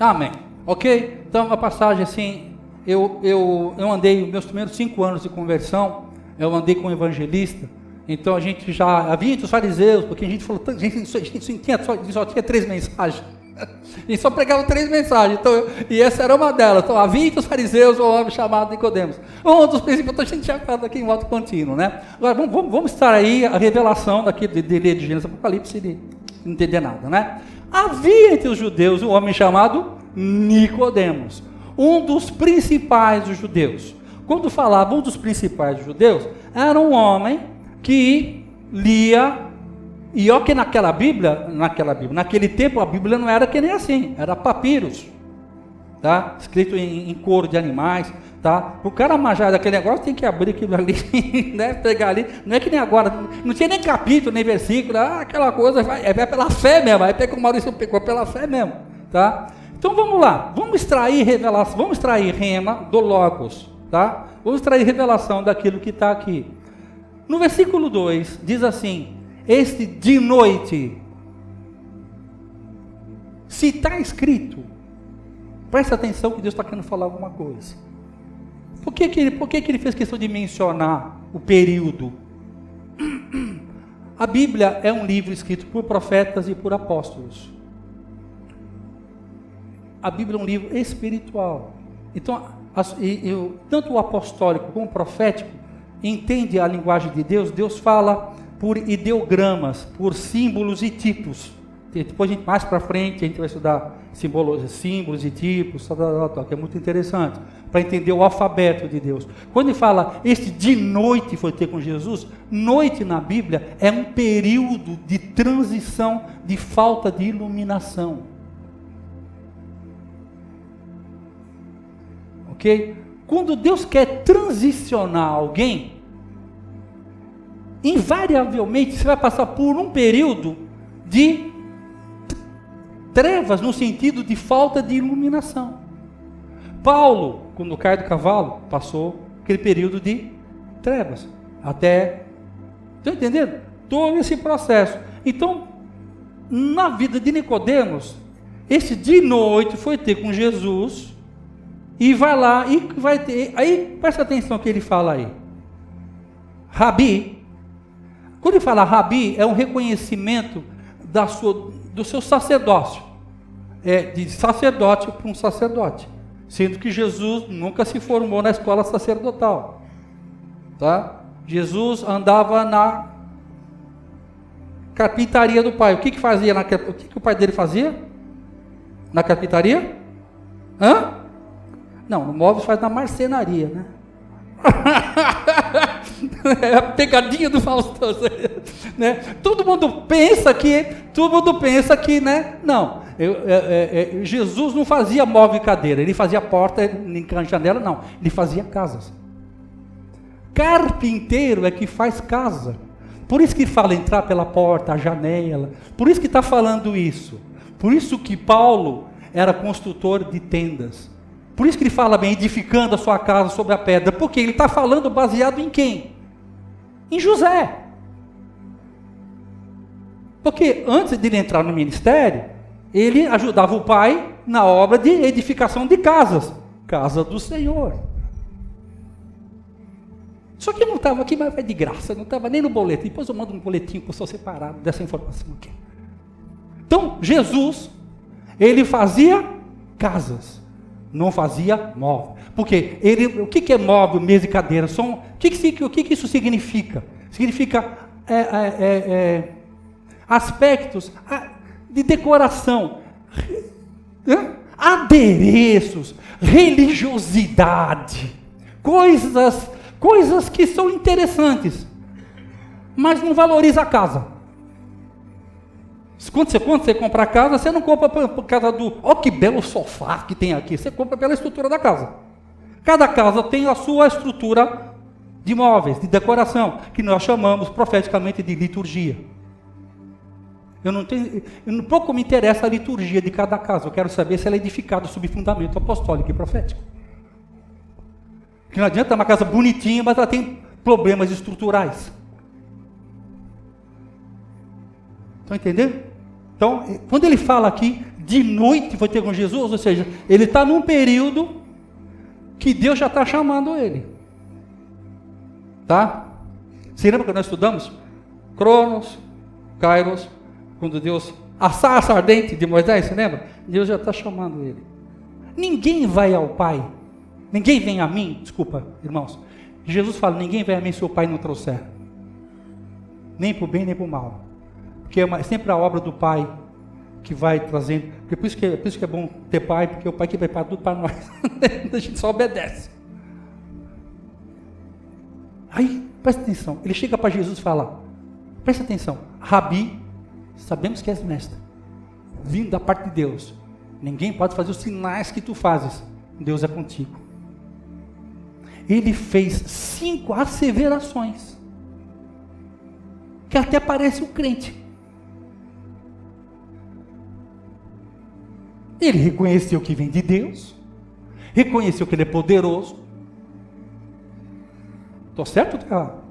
Amém. Ok? Então, a passagem assim, eu andei, meus primeiros 5 anos de conversão, eu andei com um evangelista, então a gente já havia entre os fariseus, porque a gente falou, a gente só tinha 3 mensagens. A gente só pregava 3 mensagens, então, e essa era uma delas. Então, havia entre os fariseus um homem chamado Nicodemos. Um dos princípios, então a gente tinha ficado aqui em modo contínuo, né? Agora, vamos estar aí a revelação daqui de ler de Gênesis Apocalipse e de não entender nada, né? Havia entre os judeus um homem chamado Nicodemos, um dos principais dos judeus. Quando falava um dos principais dos judeus, era um homem que lia. E olha que naquele tempo a Bíblia não era que nem assim, era papiros, tá? Escrito em couro de animais, tá? O cara manjar daquele negócio tem que abrir aquilo ali, né? Pegar ali, não é que nem agora, não tinha nem capítulo, nem versículo, aquela coisa, vai pela fé mesmo, aí pega o Maurício pegou pela fé mesmo, tá? Então vamos lá, vamos extrair revelação, vamos extrair rema do Logos, tá? Vamos extrair revelação daquilo que está aqui. No versículo 2, diz assim: este de noite, se está escrito, presta atenção que Deus está querendo falar alguma coisa. Por que ele fez questão de mencionar o período? A Bíblia é um livro escrito por profetas e por apóstolos. A Bíblia é um livro espiritual. Então, tanto o apostólico como o profético entende a linguagem de Deus. Deus fala por ideogramas, por símbolos e tipos. Depois, mais para frente, a gente vai estudar símbolos e tipos, que é muito interessante, para entender o alfabeto de Deus. Quando ele fala, este de noite foi ter com Jesus, noite na Bíblia é um período de transição, de falta de iluminação. Ok? Quando Deus quer transicionar alguém, invariavelmente você vai passar por um período de trevas, no sentido de falta de iluminação. Paulo, quando cai do cavalo, passou aquele período de trevas, até, estão entendendo? Todo esse processo. Então, na vida de Nicodemos, esse de noite foi ter com Jesus, e vai lá, e vai ter, aí presta atenção que ele fala aí, Rabi. Quando ele fala Rabi, é um reconhecimento do seu sacerdócio, de sacerdote para um sacerdote, sendo que Jesus nunca se formou na escola sacerdotal, tá? Jesus andava na carpintaria do pai. O que fazia o que o pai dele fazia na carpintaria? Não, no móveis faz na marcenaria, né? É a pegadinha do Faustão, né? Todo mundo pensa que, né? Não, Jesus não fazia móvel e cadeira, ele fazia porta, janela, não, ele fazia casas. Carpinteiro é que faz casa. Por isso que fala entrar pela porta, a janela. Por isso que está falando isso. Por isso que Paulo era construtor de tendas. Por isso que ele fala bem, edificando a sua casa sobre a pedra. Porque ele está falando baseado em quem? Em José. Porque antes de ele entrar no ministério, ele ajudava o pai na obra de edificação de casas. Casa do Senhor. Só que não estava aqui, mas é de graça, não estava nem no boletim. Depois eu mando um boletim para o seu separado dessa informação aqui. Então, Jesus, ele fazia casas, não fazia móvel. Porque o que é móvel, mesa e cadeira? O que isso significa? Significa aspectos de decoração, adereços, religiosidade, coisas que são interessantes, mas não valoriza a casa. Quando você compra a casa, você não compra por causa olha que belo sofá que tem aqui, você compra pela estrutura da casa. Cada casa tem a sua estrutura de móveis, de decoração, que nós chamamos profeticamente de liturgia. Pouco me interessa a liturgia de cada casa, eu quero saber se ela é edificada sob fundamento apostólico e profético. Que não adianta uma casa bonitinha, mas ela tem problemas estruturais. Estão entendendo? Então, quando ele fala aqui, de noite foi ter com Jesus, ou seja, ele está num período que Deus já está chamando ele. Tá? Você lembra que nós estudamos? Cronos, Kairos, quando Deus, a sarça ardente de Moisés, você lembra? Deus já está chamando ele. Ninguém vai ao Pai, ninguém vem a mim, desculpa, irmãos. Jesus fala, ninguém vem a mim se o Pai não trouxer. Nem para o bem, nem para o mal. Porque é sempre a obra do Pai que vai trazendo. Porque por isso que é bom ter Pai, porque é o Pai que prepara tudo para nós. A gente só obedece. Aí, presta atenção. Ele chega para Jesus e fala, presta atenção, Rabi, sabemos que és mestre, vindo da parte de Deus. Ninguém pode fazer os sinais que tu fazes. Deus é contigo. Ele fez 5 asseverações, que até parece um crente. Ele reconheceu que vem de Deus, reconheceu que ele é poderoso. Estou certo ou estou errado?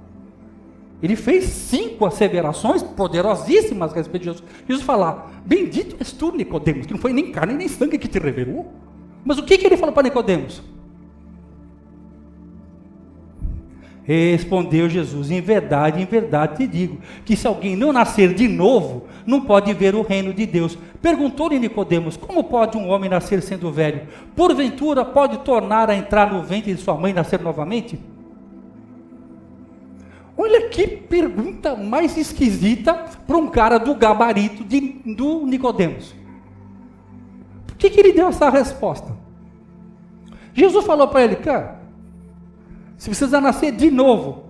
Ele fez 5 asseverações poderosíssimas a respeito de Jesus. Jesus fala, bendito és tu, Nicodemos, que não foi nem carne nem sangue que te revelou. Mas o que ele falou para Nicodemos? Respondeu Jesus, em verdade te digo, que se alguém não nascer de novo, não pode ver o reino de Deus. Perguntou-lhe Nicodemos, como pode um homem nascer sendo velho? Porventura pode tornar a entrar no ventre de sua mãe e nascer novamente? Olha que pergunta mais esquisita para um cara do gabarito do Nicodemos. Por que ele deu essa resposta? Jesus falou para ele, cara, se você precisa nascer de novo,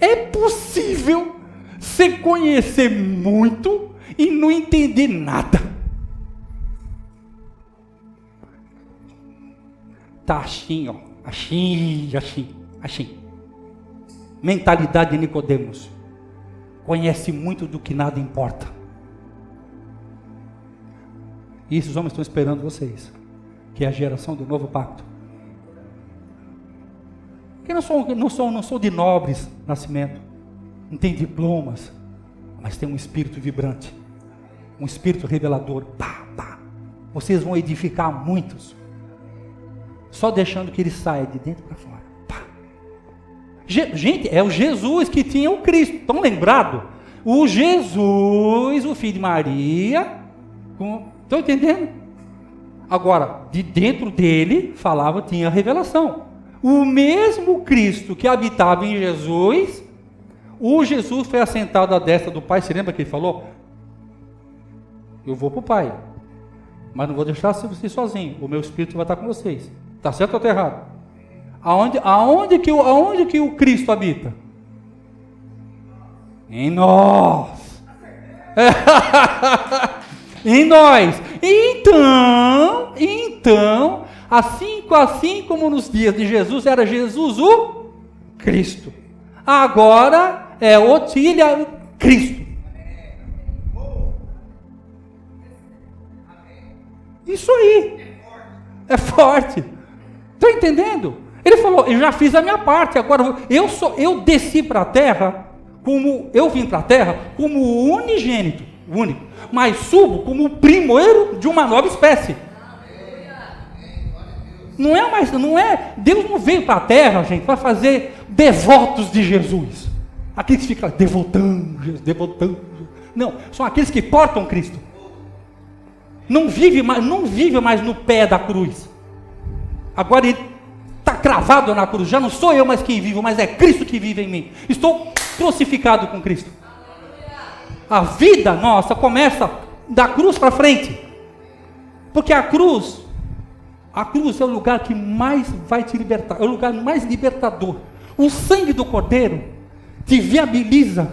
é possível você conhecer muito e não entender nada. Tá assim, ó. Assim. Mentalidade de Nicodemos. Conhece muito do que nada importa. E esses homens estão esperando vocês, que é a geração do novo pacto. Que não sou de nobres nascimento, não tem diplomas, mas tem um espírito vibrante, um espírito revelador. Vocês vão edificar muitos, só deixando que ele saia de dentro para fora. Gente, é o Jesus que tinha o Cristo. Estão lembrados? O Jesus, o filho de Maria. Estão entendendo? Agora, de dentro dele, tinha a revelação. O mesmo Cristo que habitava em Jesus, o Jesus foi assentado à destra do Pai. Você lembra que ele falou? Eu vou para o Pai, mas não vou deixar você sozinho. O meu Espírito vai estar com vocês. Está certo ou está errado? Aonde que o Cristo habita? Em nós. Em nós. Então, assim como nos dias de Jesus, era Jesus o Cristo. Agora é Otília Cristo. Isso aí. É forte. Está entendendo? Ele falou, eu já fiz a minha parte, agora eu desci para a terra, eu vim para a terra como o unigênito, único, mas subo como o primeiro de uma nova espécie. Deus não veio para a terra, gente, para fazer devotos de Jesus. Aqueles que ficam devotando. Não, são aqueles que portam Cristo. Não vive mais no pé da cruz. Agora ele está cravado na cruz. Já não sou eu mais quem vivo, mas é Cristo que vive em mim. Estou crucificado com Cristo. A vida nossa começa da cruz para frente. Porque a cruz é o lugar que mais vai te libertar. É o lugar mais libertador. O sangue do Cordeiro te viabiliza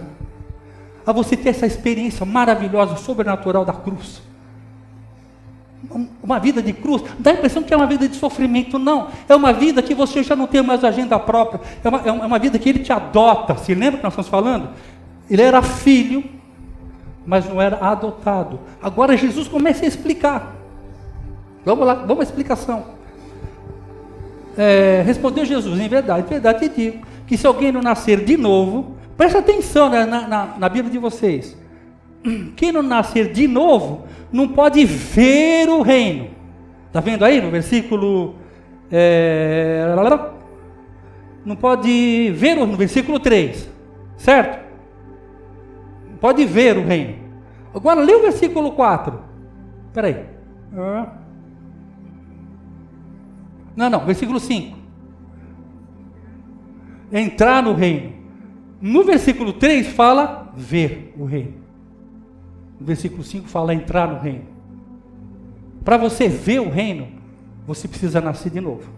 a você ter essa experiência maravilhosa, sobrenatural da cruz. Uma vida de cruz, dá a impressão que é uma vida de sofrimento. Não, é uma vida que você já não tem mais agenda própria. É uma vida que ele te adota. Se lembra que nós estamos falando? Ele era filho, mas não era adotado. Agora Jesus começa a explicar. Vamos lá, vamos à explicação. Respondeu Jesus, em verdade te digo, que se alguém não nascer de novo, Presta atenção, né, na Bíblia de vocês. Quem não nascer de novo, não pode ver o reino. Está vendo aí no versículo... não pode ver no versículo 3. Certo? Não pode ver o reino. Agora lê o versículo 4. Espera aí. Não, versículo 5. Entrar no reino. No versículo 3 fala ver o reino. No versículo 5 fala entrar no reino. Para você ver o reino, você precisa nascer de novo.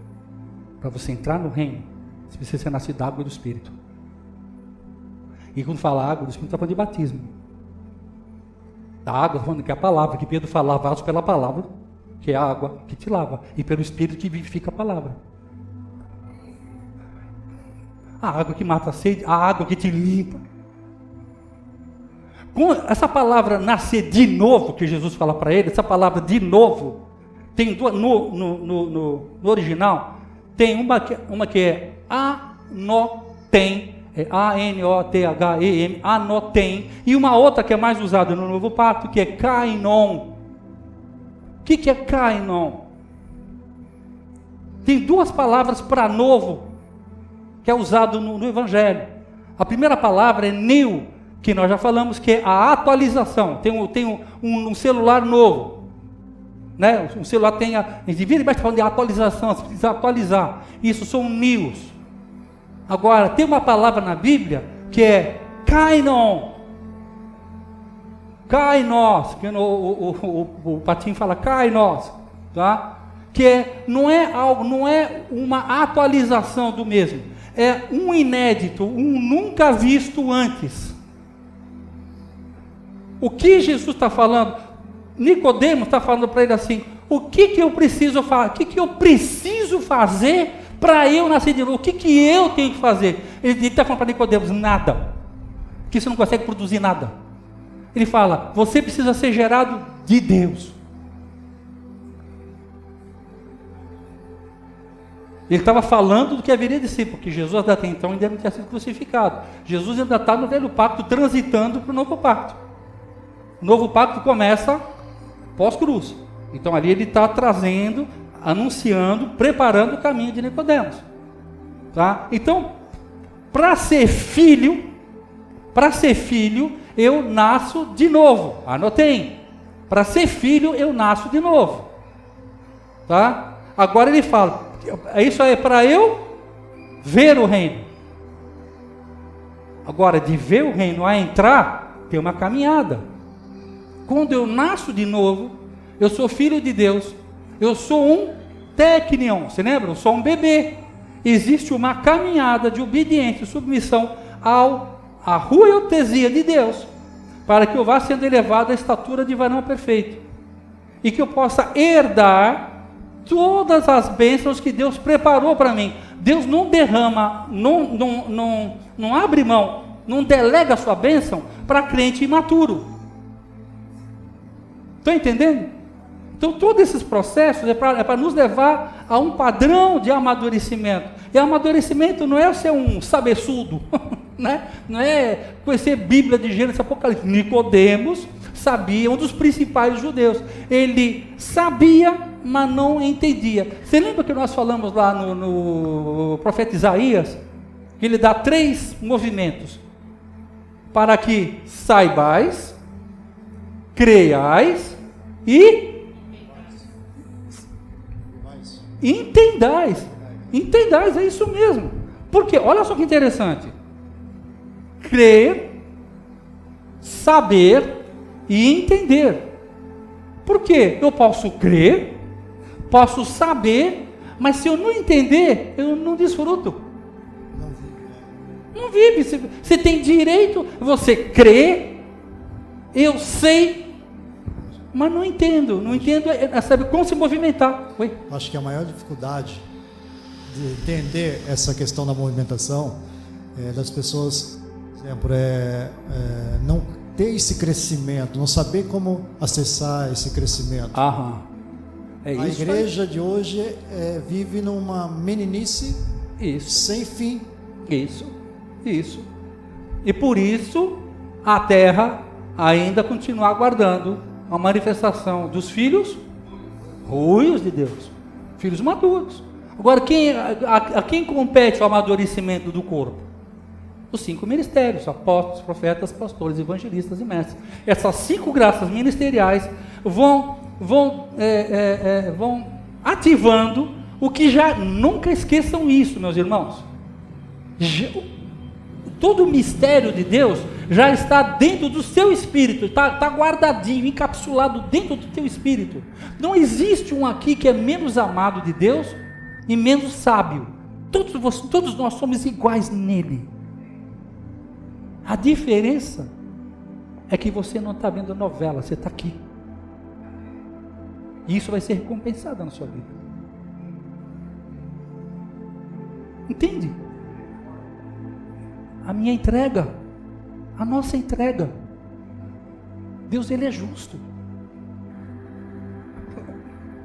Para você entrar no reino, você precisa ser nascido da água e do Espírito. E quando fala água do Espírito, está falando de batismo. Da água, falando que é a palavra, que Pedro fala, lavados pela palavra, que é a água que te lava, e pelo Espírito que vivifica a palavra. A água que mata a sede, a água que te limpa. Com essa palavra nascer de novo, que Jesus fala para ele, essa palavra de novo, tem duas, no original, tem uma que é anotem, é A-N-O-T-H-E-M, anotem, e uma outra que é mais usada no Novo Pacto, que é kainon. O que é kainon? Tem duas palavras para novo, que é usado no Evangelho. A primeira palavra é new, que nós já falamos, que é a atualização. Tem um celular novo, né? Um celular tem a gente vira e vai falando de atualização, você precisa atualizar. Isso são news. Agora, tem uma palavra na Bíblia que é kainon. Kainos, que o Patinho fala kainos, tá? Que não é uma atualização do mesmo, é um inédito, um nunca visto antes. O que Jesus está falando? Nicodemos está falando para ele assim: o que eu preciso fazer? O que eu preciso fazer para eu nascer de novo? O que eu tenho que fazer? Ele está falando para Nicodemos: nada, que você não consegue produzir nada. Ele fala: você precisa ser gerado de Deus. Ele estava falando do que haveria de ser, porque Jesus até então ainda não tinha sido crucificado. Jesus ainda está no velho pacto, transitando para o novo pacto. O novo pacto começa pós-cruz. Então ali ele está trazendo, anunciando, preparando o caminho de Nicodemos. Tá? Então, para ser filho, eu nasço de novo. Anotei. Para ser filho, eu nasço de novo. Tá? Agora ele fala, isso é para eu ver o reino. Agora, de ver o reino a entrar, tem uma caminhada. Quando eu nasço de novo, eu sou filho de Deus, eu sou um teknion, você lembra? Eu sou um bebê. Existe uma caminhada de obediência e submissão à rueutesia de Deus, para que eu vá sendo elevado à estatura de varão perfeito, e que eu possa herdar todas as bênçãos que Deus preparou para mim. Deus não derrama, não abre mão, não delega a sua bênção para crente imaturo. Estão entendendo? Então todos esses processos é para nos levar a um padrão de amadurecimento. E amadurecimento não é ser um cabeçudo, né? Não é conhecer Bíblia de Gênesis e Apocalipse. Nicodemos sabia, um dos principais judeus. Ele sabia, mas não entendia. Você lembra que nós falamos lá no profeta Isaías? Que ele dá 3 movimentos: para que saibais, creiais e entendais. Entendais, é isso mesmo. Porque, olha só que interessante: crer, saber e entender. Por quê? Eu posso crer, posso saber, mas se eu não entender, eu não desfruto. Não vive. Você tem direito, você crê, eu sei, mas não entendo, sabe como se movimentar. Oi? Acho que a maior dificuldade de entender essa questão da movimentação das pessoas, por exemplo, não ter esse crescimento, não saber como acessar esse crescimento. Aham. A igreja de hoje vive numa meninice sem fim. Isso. E por isso a terra ainda continua aguardando a manifestação dos filhos ruins de Deus, filhos maduros. Agora, a quem compete o amadurecimento do corpo? Os 5 ministérios: apóstolos, profetas, pastores, evangelistas e mestres. Essas 5 graças ministeriais vão ativando o que já, nunca esqueçam isso, meus irmãos. Todo o mistério de Deus já está dentro do seu espírito, está guardadinho, encapsulado dentro do teu espírito. Não existe um aqui que é menos amado de Deus e menos sábio. Todos nós somos iguais nele. A diferença é que você não está vendo novela, você está aqui. E isso vai ser recompensado na sua vida. Entende? A minha entrega, a nossa entrega. Deus, ele é justo.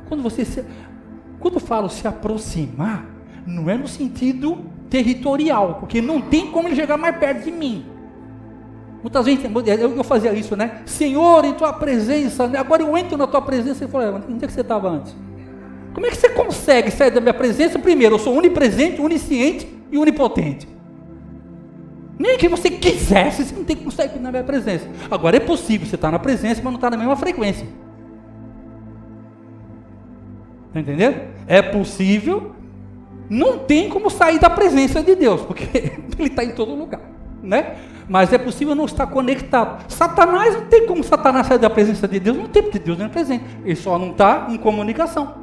Quando eu falo se aproximar, não é no sentido territorial, porque não tem como ele chegar mais perto de mim. Muitas vezes eu fazia isso, né? Senhor, em tua presença, agora eu entro na tua presença e falo, onde é que você estava antes? Como é que você consegue sair da minha presença? Primeiro, eu sou onipresente, onisciente e onipotente. Nem que você quisesse, você não tem como sair na minha presença. Agora é possível, você está na presença, mas não está na mesma frequência. Está entendendo? É possível, não tem como sair da presença de Deus, porque ele está em todo lugar, né? Mas é possível não estar conectado. Satanás, não tem como Satanás sair da presença de Deus, não tem, porque Deus não é presente. Ele só não está em comunicação.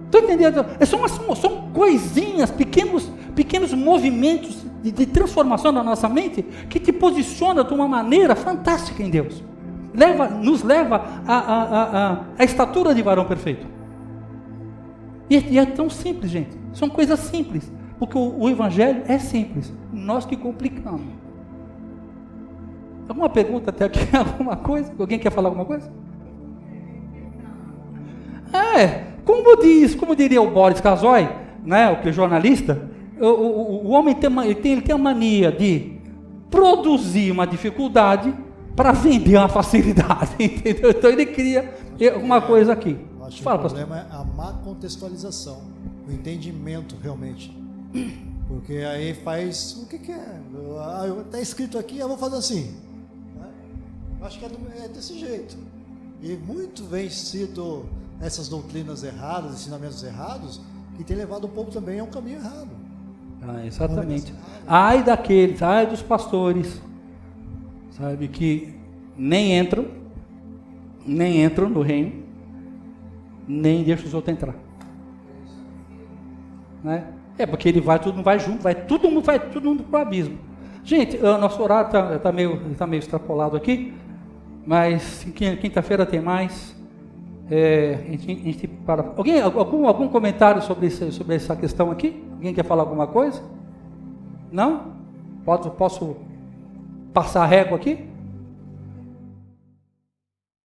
Estou entendendo? São coisinhas, pequenos movimentos de transformação da nossa mente que te posiciona de uma maneira fantástica em Deus. Nos leva à estatura de varão perfeito. E é tão simples, gente. São coisas simples. Porque o Evangelho é simples. Nós que complicamos. Alguma pergunta até aqui? Alguma coisa? Alguém quer falar alguma coisa? Como diria o Boris Casoy, né, o jornalista, o homem tem a mania de produzir uma dificuldade para vender uma facilidade, entendeu? Então ele cria alguma coisa aqui. Acho que o problema é a má contextualização, o entendimento realmente. Porque aí faz, o que é? Está escrito aqui, eu vou fazer assim. Acho que é desse jeito. E muito vem sido essas doutrinas erradas, ensinamentos errados, que tem levado o povo também a um caminho errado. Exatamente. Ai daqueles, ai dos pastores, sabe, que nem entram no reino, nem deixam os outros entrar. Né? Porque ele todo mundo vai junto, todo mundo para o abismo. Gente, o nosso horário está meio extrapolado aqui, mas quinta-feira tem mais. A gente para. Algum comentário sobre essa questão aqui? Alguém quer falar alguma coisa? Não? Posso passar a régua aqui?